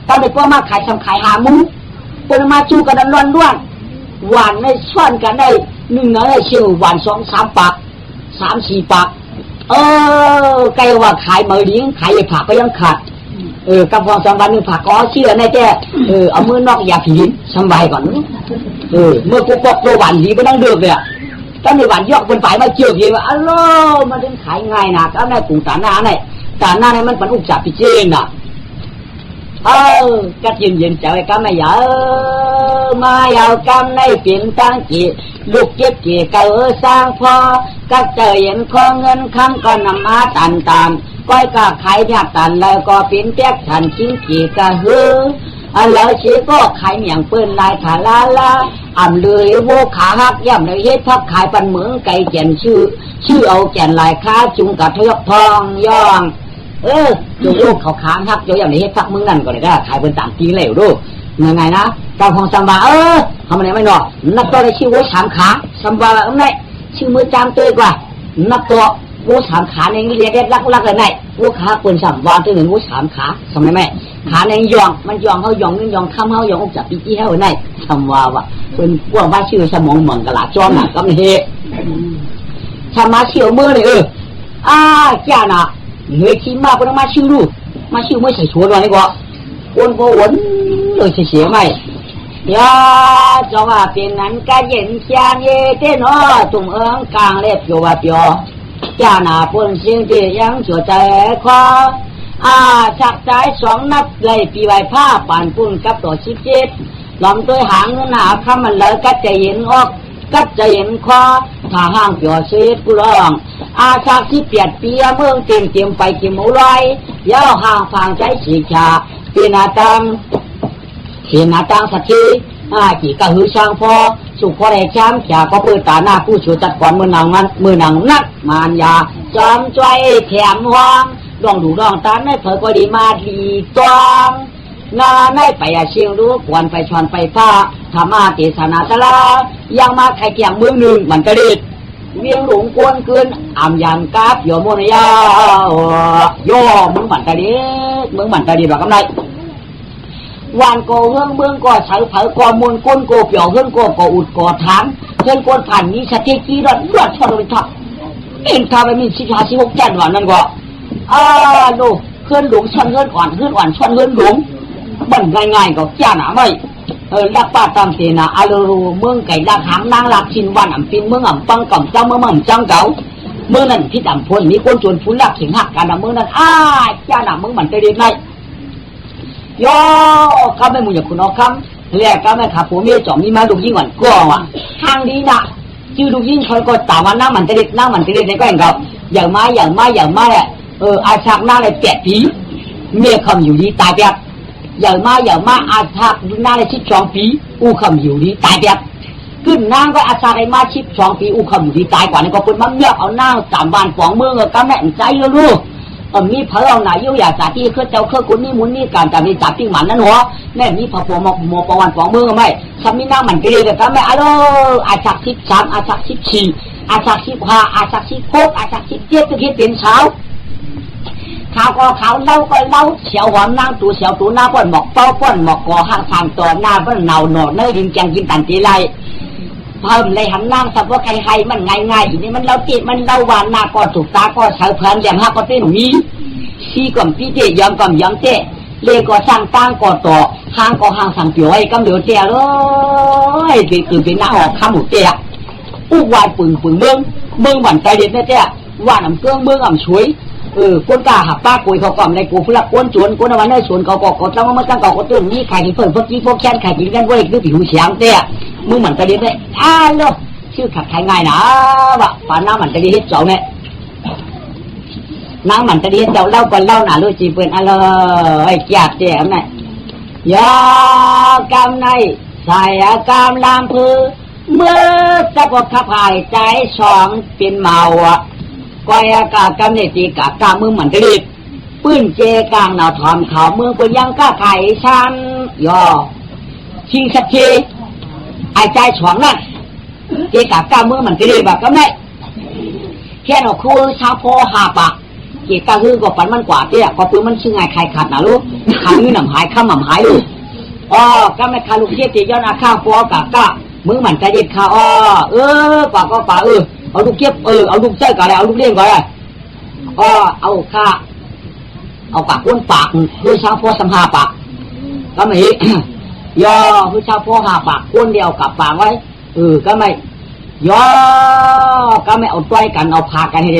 ตอนเด็กก็มาขายทำขายหามุ้งเป็นมาจูกันร้อนหวานในช่อนกันได้1 น้อยชื่อหวาน2 3 ปาก3 4 ปากไกลว่าขายมือดิ้งขายผักก็ยังขาดกำพอง2 วัน 1 ผักก็เชื่อในแจ้เอามือนอกอย่าผีสบายก่อน เมื่อกูบอกตัวหวานดีไม่ต้องเดือดเลยถ้าในหวานยอกบนฝ่ายมาเจียวเยี่ยว่าอ๋อมาถึงขายง่ายนะก็ในกลุ่มตาหน้าเนี่ยมันเป็นอุปสรรคพิเศษนะก็เย็นๆใจก็ไม่อยากมาอยากกำในเปลี่ยนตั้งจีลูกเก็บจีเก่าสร้างพอก็เจอเห็นของเงินคำก็นำมาตันก้อยก็ขายยากตันแล้วก็เป็นเปียกฉันจิ้งจีก็ฮือแล้วชีก็ขายเหนียงปืนลายขาลาเลยโวขาหักย่ำเลยเฮ็ดพักขายปันเหมืองไก่แก่นชื่อเอาแก่นลายค้าจุงกับทยกทองย่องจูลูกเขาค้างหักเดี๋ยวอย่างนี้เฮ็ดพักมึงนั่นก็เลยได้ขายเป็นต่างปีเหลวดูยังไงนะเจ้าของซัมบาทำอะไรไม่หนอนับตัวได้ชื่อโวสามขาซัมบาอะไรนั่นชื่อมือจามเตยกว่านับตัวโวสามขาในนี้เรียกลักเลยไหนโวขาปืนสามวานตัวหนึ่งโวสามขาทำไมแม่ขาในยองมันยองเขายองนึงยองข้ามเขายองออกจากปีจี้เขาไหนทำว่ะเป็นพวกว่าชื่อสมองเหมือนกระลาจอมหนักก็ไม่เฮทำมาเชี่ยวมือเลยจ้าน่ะเหนื่อยขี้มากก็ต้องมาชื่อลูกมาชื่อไม่ใส่ชัวร์ด้วยนี่ก็วนก็วนเลยเสียไหมยาจะว่าเป็นนั้นก็เย็นเชียงเย่เต้นตุ่มกลางเล็บโยว่าเปียวจ้าหน้าปนเสียงเดียยังเฉยใจคอชักใจสองนับเลยปีใบผ้าป่านปุ่นกับตัวชิเจ็ดลำตัวหางเงินหาคำมันเลยก็จะเห็นออกก็จะเห็นคอถ้าห้างเปียวเสียกูร้องชักที่เปียดเปียเมืองเต็มไปกินหมูลอยย่อห่างฟังใจสีชาปีนาตังสักทีกี่กะหือช่างพอสุขพอได้ช้ำจากก็เปิดตาหน้าผู้ช่วยจัดก่อนมือหนังนักมานยาจอมใจแถมห้องดองดูดองตาไม่เผยก็ดีมาดีตองนาไม่ไปเชียงรู้กวนไปชวนไปฟ้าธรรมะเทศนาตลายังมาไข่เกียงเมืองหนึ่งมันกระดิดเวียงหลงกวนเกินยังกาบโยมนยาโยมึงมันกระดิดแบบกำไรวันโกเฮืองเมืองก็ใช้เผยก็มูลก้นโกเปียวเฮืองก็อุดก็ถามเฮืองก้นผ่านนี้สถิติรอดชนไปทับเอ็นทาไปมี16 แก่นวันนั้นก็ลูกเฮือนหลงชนเฮือนอ่อนชนเฮือนหลงมันง่ายๆก็จ้าหนาไม่ลักป้าตามเสนาอาลูเมืองไก่ลักหางนางลักชินวันปินเมืองปังก่ำเจ้าเมืองจังเก่าเมื่อนั้นพี่ดำพลมีคนชวนผู้ลักเข็งหักกันเมื่อนั้นจ้าหนาเมืองมันจะดีไหมย่อข้าไม่มุ่งอย่างคุณเอาคำเรียกข้าไม่ขับผมมีจอมมีมาดูยิ่งกว่าก็ว่ะทางนี้นะชื่อดูยิ่งเขาก็ตามว่าน้ำมันจะเด็ดในก็เองครับอย่างมาอาชักหน้าเลย8 ปีเมียคำอยู่ดีตายแบบอย่างมาอาชักหน้าเลย12 ปีอู้คำอยู่ดีตายแบบขึ้นนางก็อาชักไอ้มา12 ปีอู้คำอยู่ดีตายกว่านี่ก็เป็นมันเมียเอาหน้า3 วัน2 เมืองก็แม่นใจลูกมีเผยเอาหน่ายยุ่งยากจากที่เคยเจ้าเคยคุณนี่มุนนี่การจับมีจับที่หมันนั่นหัวแม่มีพอปมประวัน2 เมืองไหมสามีน้ามันเกลียดกันแม่อาชัก13อาชัก14อาชัก15อาชัก16อาชัก17ก็คิดเป็นเช้าข่าวก็ข่าวเล่าก็เล่าเฉียวหอมนางตัวเฉียวตัวหน้าป้อนหมอกเป้าป้อนหมอกก่อห่างทางต่อหน้าป้อนเนาหนอเนื้อดินแกงกินตันตีไรเพิ่มเลยหันนางสับว่าใครมันง่ายอีนี่มันเล่าติดมันเล่าหวานหน้าก็ถูกตาก็เฉาเพลินอย่างฮักก็เต้นมีซีก่อมพี่เตยอมก่อมยอมเตะเลก็สร้างตั้งก็ต่อห่างก็ห่างสั่งเปียวไอ้กำเดือดเตะเลยคือเป็นหน้าหอกข้ามหมูเตะอู้วายปึงเมืองหวานใจเด็ดนะเตะว่าน้ำเครื่องเมืองอ่ำช่วยคนกาหักป้ากุยเขาก่อมในกูพลักก้นจวนก้นวันในสวนเขาก็ตั้งมาตั้งเขาก็ตื่นนี่ไข่ที่เพิ่มพวกกี้พวกแค้นไข่กินกันพวกเล็กนึกผิวเสียงเตะมึงเหมือนกระดิ่งเลยลูกชื่อขัดขายง่ายนะวะป่าน้ำเหมือนกระดิ่งเฮ็ดเจ้าเนี่ยน้ำเหมือนกระดิ่งเจ้าเล่าก่อนเล่าหนาลูกจีเปิ้นไอ้แก่เตะเนี่ยยากำในใส่กำลามพือเมื่อจะพบขับหายใจ2 เป็นเมาก้อยอากาศกำเนิดตีกากามือเหมือนกระดิ่งปื้นเจกลางหนาทอมเขาเมืองเป็นยังก้าไข่ชันย่อชิงสักทีไอ้ใจ2 นั่นเจกากามือเหมือนกระดิ่งแบบก็ไม่แค่เราคู่ชาวโพ5 ปากเจกาคือก็ฝันมันกว่าเตี้ยก็ปื้นมันชื่อไงใครขาดนะลูกขามือหนำหายข้ามหนำหายลูกก็ไม่คาลูกเทียตีย้อนอาข้าวโพกากามือเหมือนกระดิ่งข้าวกว่าก็กว่าเอาลูกเก็บเอาลูกเจ้ากันเลยเอาลูกเลี้ยงกันเลยเอาข้าเอาปากก้นปากด้วยช้างพอสัมภาปากก็ไม่ ย่อผู้ชาวพ่อหาปากคนเดียวกับปากไว้ก็ไม่ย่อก็ไม่เอาต้อยกันเอาพากันให้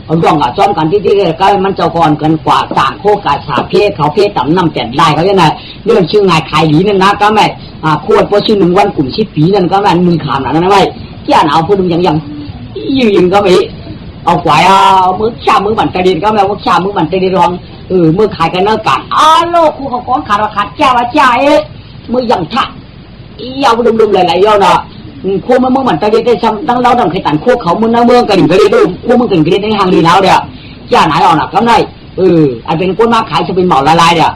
เอาดองกับจ้อมกันที่ก็มันเจ้าก่อนกันกว่าต่างโคกาสาเพเขาเพต่ำน้ำแจ่มได้เขายังไงเรื่องชื่องายขายหลีนั่นนะก็ไม่ขวดเพราะชื่อหนึ่งวันกลุ่มชิดปีนั่นก็ไม่มึงขามหนานั่นไม่ที่อ่านเอาพูดมึงยังยืนก็ไม่เอาขวายมือชามือบันตะดินก็ไม่มือชามือบันตะดินรองมือขายกันเนื้อกันโลกคู่เขาก้อนขาดขาดเจ้าว่าเจ้ามือยังท่ายาวดุมๆหลายๆย่อเนาะคู่มือบันตะดินได้ซ้ำตั้งเล่าดังใครตันคู่เขามือน้าเมืองกระดิ่งกระดิ่งดูคู่มือกระดิ่งกระดิ่งในห้างดีแล้วเดียวเจ้าไหนเอาหนักก็ได้อันเป็นคนมาขายจะเป็นเหมาละลายเดียว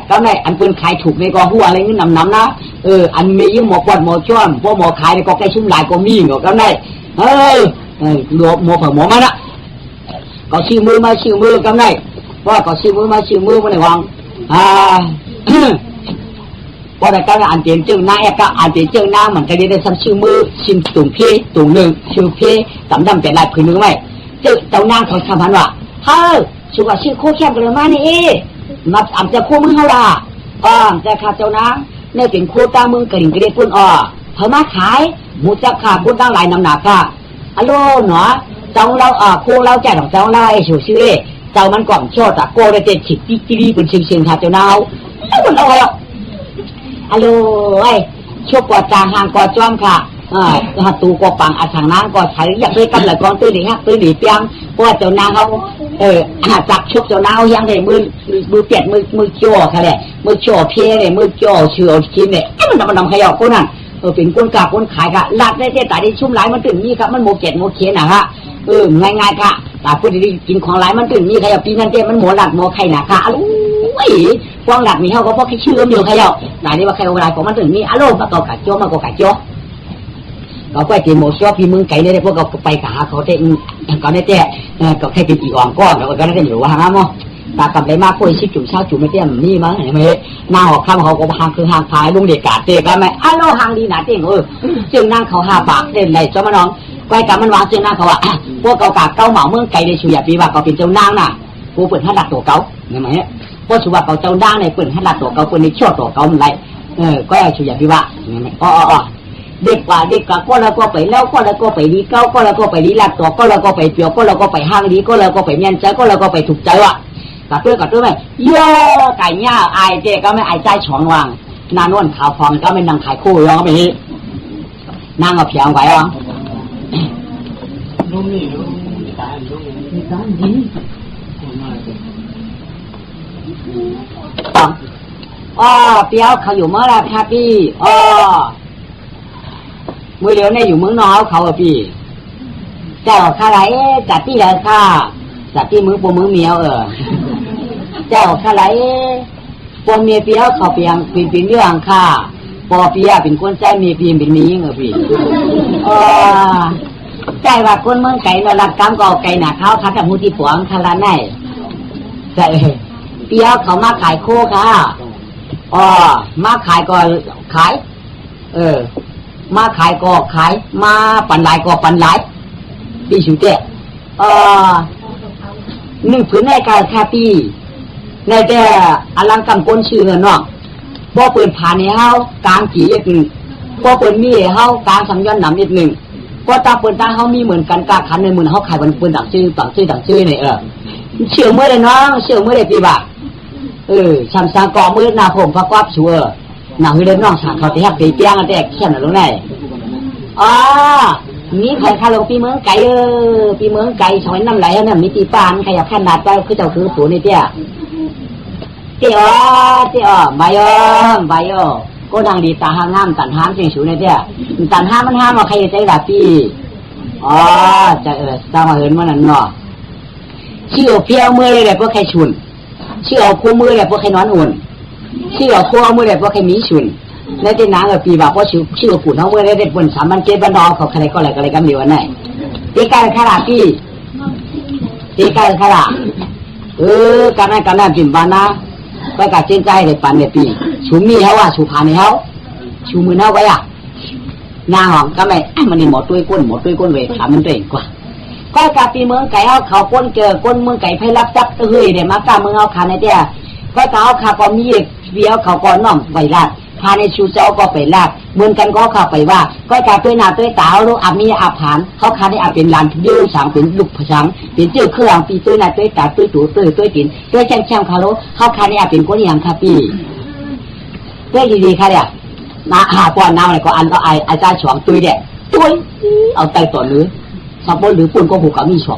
ก็ได้อันเป็นขายถูกในกอหัวอะไรนี่นำนะอันมียิ่งหมอปอดหมอจ้อมพวกหมอขายในก็ใกล้ชุ่มลายก็มีก็ได้หมอเผาหมอมาละก็ชื่อมือมาชื่อมือก็ได้ว่าก็ชื่อมือมาชื่อมือมาในวังพอได้ก็อันเตียนเจ้าหน้าก็อันเตียนเจ้าหน้าเหมือนกันได้ซ้ำชื่อมือชิมตุ่มเพี้ยตุ่มหนึ่งชื่อเพี้ยต่ำดำแต่ลายผืนหนึ่งไหมเจ้าหน้าเขาทำพันว่าชื่อว่าชื่อโคแคบกันมานี่นับอ่ำจะโคมือเขาละจะขาดเจ้าหน้าเนี่ยเป็นโคตามือกระดิ่งกระเด็นปุ่นเพิ่มมาขายหมูจับขาปุ่นตั้งหลายน้ำหนักค่ะฮัลโหลเนาะเจ้าเราโคเราใจของเจ้าเราไอ้ชูชื่อเจ้ามันก่อนโชดแต่โกได้เจ็ดฉิดจีเป็นเชิงขาดเจ้าหน้าแล้วมันเอาอะไรฮัลโหลไอ้ชั่วกว่าจางห่างกว่าจ้อมค่ะหัตตูกว่าปังอาถังน้ำก็ใช้อยากได้กำลังกองตื้อหนีฮะตื้อหนีเปียงเพราะว่าเจ้านาเขาจับชุบเจ้านายังได้มือเปียกมือจ่อค่ะเลยมือจ่อเพี้ยเลยมือจ่อเชื่อชิ้นเลยมันทำขยอกคนนั้นเป็นคนกาคนขายค่ะลัดได้แต่ตาที่ชุ่มไหลมันตื่นนี่ครับมันโมเกตโมเขียนนะฮะง่ายๆค่ะแต่พูดดีๆกินของไหลมันตื่นนี่ขยอกปีนั้นเจ้มันโมหลัดโมไข่นะค่ะอุ้ยฟองหลัดมีเขาก็เพราะแค่ชื่อเดียวขยอกไหนนี่ว่าใครเอาอะไรของมันตื่นนี่อารมณ์มาเกากัดโจ้มาเกากัดโจ้เราไปตีโมชอบพี่มึงไก่เลยพวกเราไปหาเขาเต้เขาได้แต่ก็แค่เป็นอีอ่องก้อนเราก็ได้อยู่ว่าหางมั้งตากำไรมากคุยชิดจุ่มเช้าจุ่มไม่เตี้ยนี่มั้งเห็นไหมหน้าออกข้ามเขาก็หางคือหางพายลุงเด็กกาเตะกันไหมฮัลโหลหางดีหนาเต้งจึงนั่งเขาหาปากเด่นเลยเจ้ามาน้องไปกับมันวางจึงนั่งเขาพวกเกากาเก้าเหมาเมืองไก่ในชุยปีว่าเขาเป็นเจ้านางน่ะกูเปิดหัดหลักตัวเก่าเห็นไหมพวกชุว่าเขาเจ้านางในเปิดหัดหลักตัวเก่าเปิดในชั่วตัวเก่ามันไรก็ไอ้ชุยปีว่าเห็นไหมเด็กกว่าก็แล้วก็ไปแล้วก็แล้วก็ไปดีเก้าก็แล้วก็ไปดีหลักตัวก็แล้วก็ไปเปียวก็แล้วก็ไปห้างดีก็แล้วก็ไปเมียนใจก็แล้วก็ไปถูกใจว่ะกับเพื่อนไหมย่อไก่ย่าไอเจ๊ก็ไม่ไอใจช่องวางนานวนขาวฟองก็ไม่นั่งขายคู่ย้อนไปนี่นั่งเอาเพียงไว้อ่ะเปียวเขาอยู่เมื่อไรครับพี่มือเดียวเนี่ยอยู่เมืองนอกเขาพี่เจ้าข้าไรจัดที่ไหนข้าจัดที่มือปมือเมียวเจ้าข้าไรปมเมียเปียวเขาเปียงเป็นเรื่องข้าปอเปียเป็นคนใจเมียปีเป็นมียิ่งพี่ใจว่าคนเมืองไก่นรักกรรมก็ไก่หนาเขาคัดกับมูที่ปวงคาราไนใจเปียวเขามาขายโคค่ะมาขายก็ขายมาขายก็ขายมาปั่นหลายก็ปั่นหลายพี่สุเตหนึ่งผืนในการแค่ปีในแต่อลังกำก้นชื่อเนาะพอเปิดผ่านในเฮากลางกี่อีกหนึ่งพอเปิดมีเฮากลางสังย้อนหนำอีกหนึ่งพอตาเปิดตาเฮามีเหมือนกันกาขันในมือเฮาขายบนปืนต่างชื่อเนี่ยเชื่อเมื่อไรน้องเชื่อเมื่อไรปีบ่าชำสังกอมือหน้าผมพักวับชัวหนังเรื่องน้องสางเขาที่ฮักตีเปียงกันแต่แค่ไหนรู้ไหมมีใครข้าลงปีเมืองไก่ปีเมืองไก่สมัยน้ำไหลนั่นมีตีปานใครอยากขนาดไปคือเจ้าคือสูนี่เตี้ยใบก็ดังดีตาห้างน้ำตันห้ามเสียงสูนี่เตี้ยตันห้ามมันห้ามว่าใครจะใจด่าพี่จะตามมาเหินมันนั่นเนาะเชี่ยวเพี้ยวมือเลยพวกใครชุนเชี่ยวคู่มือเลยพวกใครนอนอุ่นเชี่ยวคู่มือเลยพวกใครมีชุนในที่น้ำปีบ่าเพราะชื่อฝุ่นเขาเมื่อได้บนสามัญเกณฑ์บ้านนอกเขาใครก็อะไรกันดีวันไหนตีการขนาดพี่ตีการขนาดการนั้นจิมบานะไปกับเจนใจเลยปันเลยปีชูมีเขาว่าชูผ่านเขาชูมือเขาไว้หน้าห้องก็ไม่มันนี่หมดตุ้ยก้นเวทถามมันตัวเองกว่าก็กับปีเมืองไก่เขาก้นเจอก้นเมืองไก่ไพรับจับเฮ้ยเดี๋ยวมากล้าเมืองเขาขาในเตี้ยก็เขาขาก็มีเบี้ยวเขาก็น้อมไวรัส พาในชูเจ้าก็ไปลาบเหมือนกันก็เข้าไปว่าก็จะด้วยหน้าด้วยตาลูกอามีอาผานเขาคาได้อาเป็นลานเดือดสางเป็นลูกผสังเป็นเจ้าเครื่องปีด้วยหน้าด้วยตาด้วยตูด้วยกินด้วยแช่งแช่งเขาลูกเขาคาได้อาเป็นก้นยางค่ะพี่ด้วยดีๆค่ะเนี่ยมาหาป้อนน้ำอะไรก็อันก็ไอ้ใจฉวงตุยเด็ดตุยเอาไตต่อเนื้อสับปะหรือปุ่นก็หูกับมีฉวง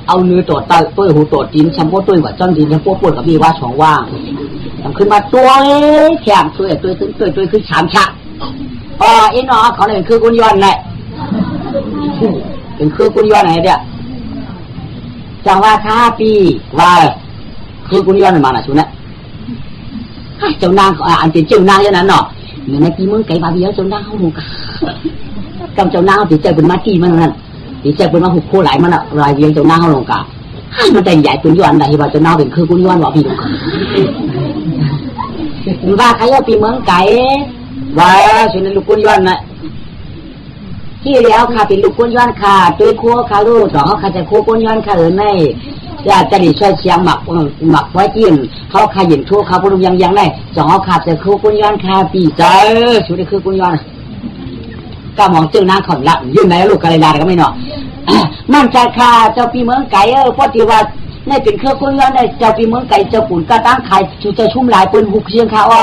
เอาเนื้อตัวไตตัวหูตัวดินชัมโป้ตัวกว่าจ้อนดินชัมโป้ปุ่นกับมีว่าฉวงว่างขึ้นมาตัวแข็งตัวคือสามชะไอ้น้องเขาเนี่ยคือกุญยอนแหละเป็นคือกุญยอนไหนเดียจังว่าข้าปีว่าคือกุญยอนมาหน่ะชุนนะเจ้านางอันเป็นเจ้านางอย่างนั้นเนาะเหมือนในปีมึงไก่บาเบี้ยเจ้านางเขาหูกกำเจ้านางติดใจเป็นมาตีมันนั่นติดใจเป็นมาหุบโคไหลมันอะลายเบี้ยเจ้านางเขาลงกามันแต่ใหญ่กุญยอนได้ว่าเจ้านางเป็นคือกุญยอนว่าพี่ลงกาว่าใครเอาปีเมืองไก่ว่าส่วนนั้นลูกกุญยอนนะที่แล้วค่ะเป็นลูกกุญยอนค่ะตัวโคค่ะลูกต่อเขาค่ะจะโคกุญยอนค่ะไม่จะดิช่วยเชียงหมักไว้กินเขาขยินทั่วเขาพวกยังได้จ่อเขาขาดจะคือกุญยอนค่ะปีเจอสุดที่คือกุญยอนก็มองเจ้านางขอนละยื่นไหนลูกกะเลยดาก็ไม่หนอมั่นใจค่ะเจ้าปีเมืองไก่พอดีว่าในเป็นเครื่องกุญยอนในเจ้าปีเมืองไก่เจ้าปุ่นก็ตั้งไข่ชูจะชุ่มลายปืนหุกเชียงค่ะว่า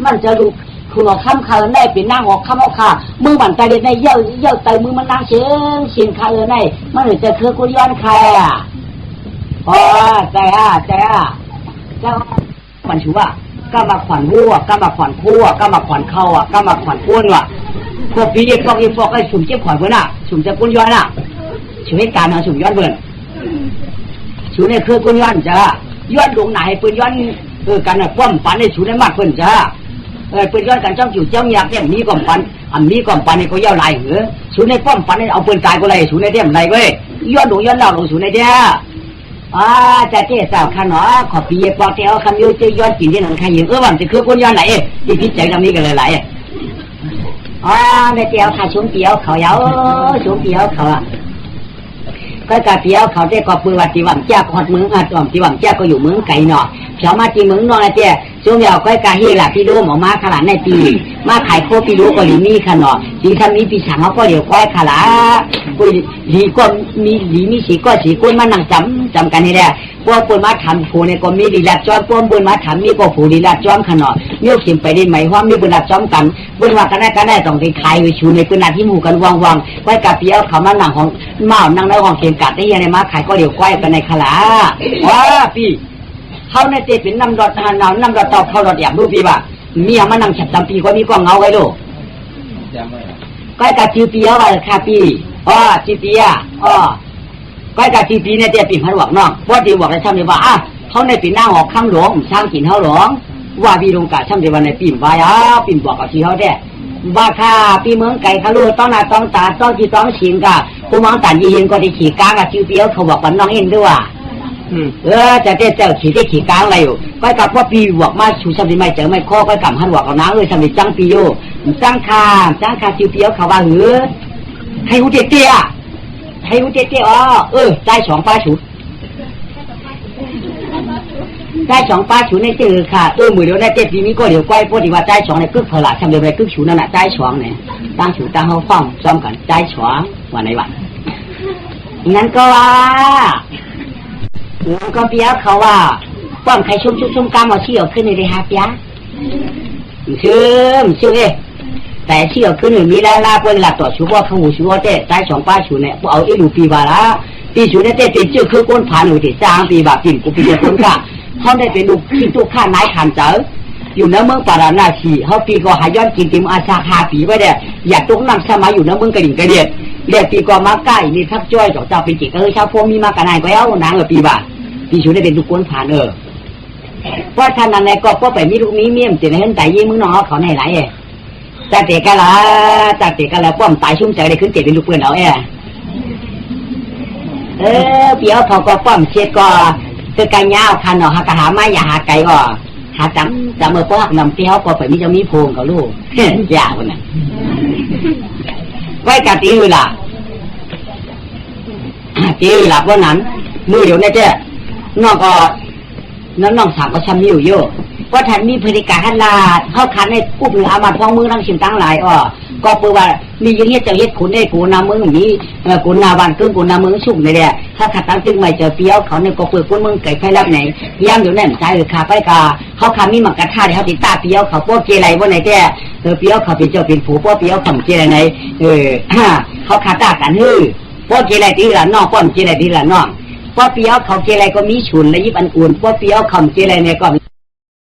มันจะดูคุณออกข้ามค่ะในเป็นนั่งออกข้ามออกค่ะมือบั่นใจในเย่าไตมือมันนั่งเชียงค่ะในมันจะเครื่องกุญยอนค่ะใจเจ้าขวัญชูว่าก็มาขวัญวัวก็มาขวัญพัวก็มาขวัญเข้าก็มาขวัญพ้นว่ะพวกปีเด็กพวกอีฟอกไอ้สุ่มเจ็บขวัญเพื่อนสุ่มจะกุญยอนช่วยการมาสุ่มย้อนเพื่อนชูในเครื่องกุญยอนจ้าย้อนดวงไหนปืนย้อนกันน่ะป้อมปันในชูในมากเพื่อนจ้าปืนย้อนกันจ้องจู่เจ้าอยากเต็มนี้ก่อมปันอันนี้ก่อมปันในก็ย่าไหลเหรอชูในป้อมปันในเอาปืนกายก็เลยชูในเต็มไหลเว้ยย้อนดวงย้อนเราลงชูในเดียจะเจ๊สาวขนอขอปีปอกเตียวคำยูจะย้อนกินที่หนังใครยิงวันจะคือกุญยอนไหนที่พิจารณานี้กันเลยไหลในเตียวขาชุ่มเตียวเขายาวชุ่มเตียวเขาก็กะเตียวเขาได้ก็ปืนวัดตีวังเจ้าขอดเมืองจอมตีวังเจ้าก็อยู่เมืองไก่เนาะเฉียวมาตีเมืองนอนนะเจ้ช่วงเดียวก็กะเฮล่ะพี่ดูหมอมาขนาดในปีมาขายโคพี่ดูก็หลีมีขนาดสีคำนี้ปีฉางเขาก็เดี๋ยวก้อยขลากุยหลีก็มีหลีมีสีก็สีกุยมานั่งจำกันนี่แหละพวกปืนมาทำผูเนี่ยก็มีดีลัดจอมพวกปืนมาทำมีก็ผูดีลัดจอมขนาดมีเข็มไปได้ไหมว่ามีปืนลัดจอมกันปืนว่ากันได้ต้องไปขายไปชูในปืนลัดที่หมู่กันวางไว้กะเตียวเขามานั่งของเมานั่งในห้องเข็มกัดได้ยังไงมาขายก็เดี๋ยวก้อยกันในขลาพี่เขาในเตเป็นน้ำดอดน้ำดอดเต่าเขาดอดอย่างดูพี่ว่ามีอย่างมานั่งฉับจำปีก็มีก็เงาไว้ดูก้อยกะจีปีเอาไว้ค่ะพี่จีปีก้อยกะจีปีในเตปีพันหวังน้องพอดีบอกในช่างเดียวว่าเขาในปีหน้าหอกข้างหลวงช่างกินเขาหลวงว่าพี่ลงกะช่างเดียววันในปีมวายปีมบอกกับชีเขาได้ว่าค่ะปีเมืองไก่เขาลูต้องหน้าต้องตาต้องจีต้องชิงกะผู้มองตันยีเห็นก็ได้ขี่กลางกับจีปีเขาบอกว่าน้องเอ็นด้วยจะเจ้าขี่ได้ขี่กลางอะไรอยู่ก็กับว่าปีบอกมาชูชาติไม่เจอไม่ข้อก็กำหันบอกเอาน้ำเลยชาติจังปีโยจังคาจิวเปียวเขาว่าให้หูเตี้ยใจสองป้าฉุดใจสองป้าฉุดในเจอค่ะมือเดียวในเจ็ดปีนี้ก็เดี๋ยวก้อยพอดีว่าใจสองในกึกเผล่าชาติเดียวในกึกฉุดนั่นแหละใจสองเนี่ยตั้งฉุดตั้งเขาฟ้องซ้อมกันใจสองวันไหนวันงั้นก็ว่าแล้วก็เปียเขาว่าป้อมใครชุ่มกามเอาเชี่ยวขึ้นในเลยฮะเปียชื่อแต่เชี่ยวขึ้นมีลาเป็นหลักต่อชูว่าขมูชูว่าเต้ใจสองป้าชูเนี่ยเอาไอ้ดูปีบาละปีชูเนี่ยเต้ติดชื่อคือก้นผ่านหนูติดสร้างปีบาปิ่นกูปีเดียวคนค่ะเขาได้เป็นลูกที่ตู้ข้านายขันเจออยู่ในเมืองปาราณสีเขาปีก็หาย้อนกินติมอาชาหาปีไว้เด้อยากตุ้งนั่งสมัยอยู่ในเมืองกระดิ่งกระเดียดเรียกปีก็มาใกล้นี่ทับจ้อยต่อเจ้าเป็นจิตก็คือชาวพวกมีมากระนายก็เอานางปีบาปีชูได้เป็นลูกก้นผ่านเพราะท่านนั้นก็ไปมีลูกมีเมี่ยมจะได้เห็นใจยิ่งมึงน้องเขาในไหนจากเด็กกันละป้อมตายชุ่มใจได้ขึ้นเตะเป็นลูกปืนเอาเปียวเขาก็ป้อมเช็ดก็คือการยาวคันเนาะหากหาไม้อย่าหาไก่ก็หาจำเมื่อพวกนำเตี้ยวก็ไปมีจะมีโพงกับลูกยาวคนนั้นไว้การตีเวลาวันนั้นมือเดี๋ยวเนี่ยเจ้น้องก็น้องสามก็ช้ำนิ้วเยอะ ว่าท่านมีพฤติการฮัลลาดเข้าคันในปุ๊บหนึ่งอามาท้องมือทั้งสิ่งทั้งหลายก็เพื่อว่ามีอย่างเงี้ยจะเฮ็ดขุนได้กูนามึงมีกูนาวันกึ่งกูนามึงชุ่มเลยแหละถ้าขัดตั้งตึงไม่เจอเปี้ยวเขาเนี่ยก็เปิดกูมึงไก่ไฟรับไหนพยายามอยู่นั่นใจขาไปกาเขาคามีมักกะท่าเขาติดตาเปี้ยวเขาพวกเกลัยว่าไหนแก่เปี้ยวเขาเป็นเจ้าเป็นผู้พวกเปี้ยวเขาเกลัยไหนเขาขาดตากันพวกเกลัยตีละน้องป้อนเกลัยตีละน้องพวกเปี้ยวเขาเกลัยก็มีฉุนและยิบอันอุ่นพวกเปี้ยวเขาเกลัยเนี่ยก็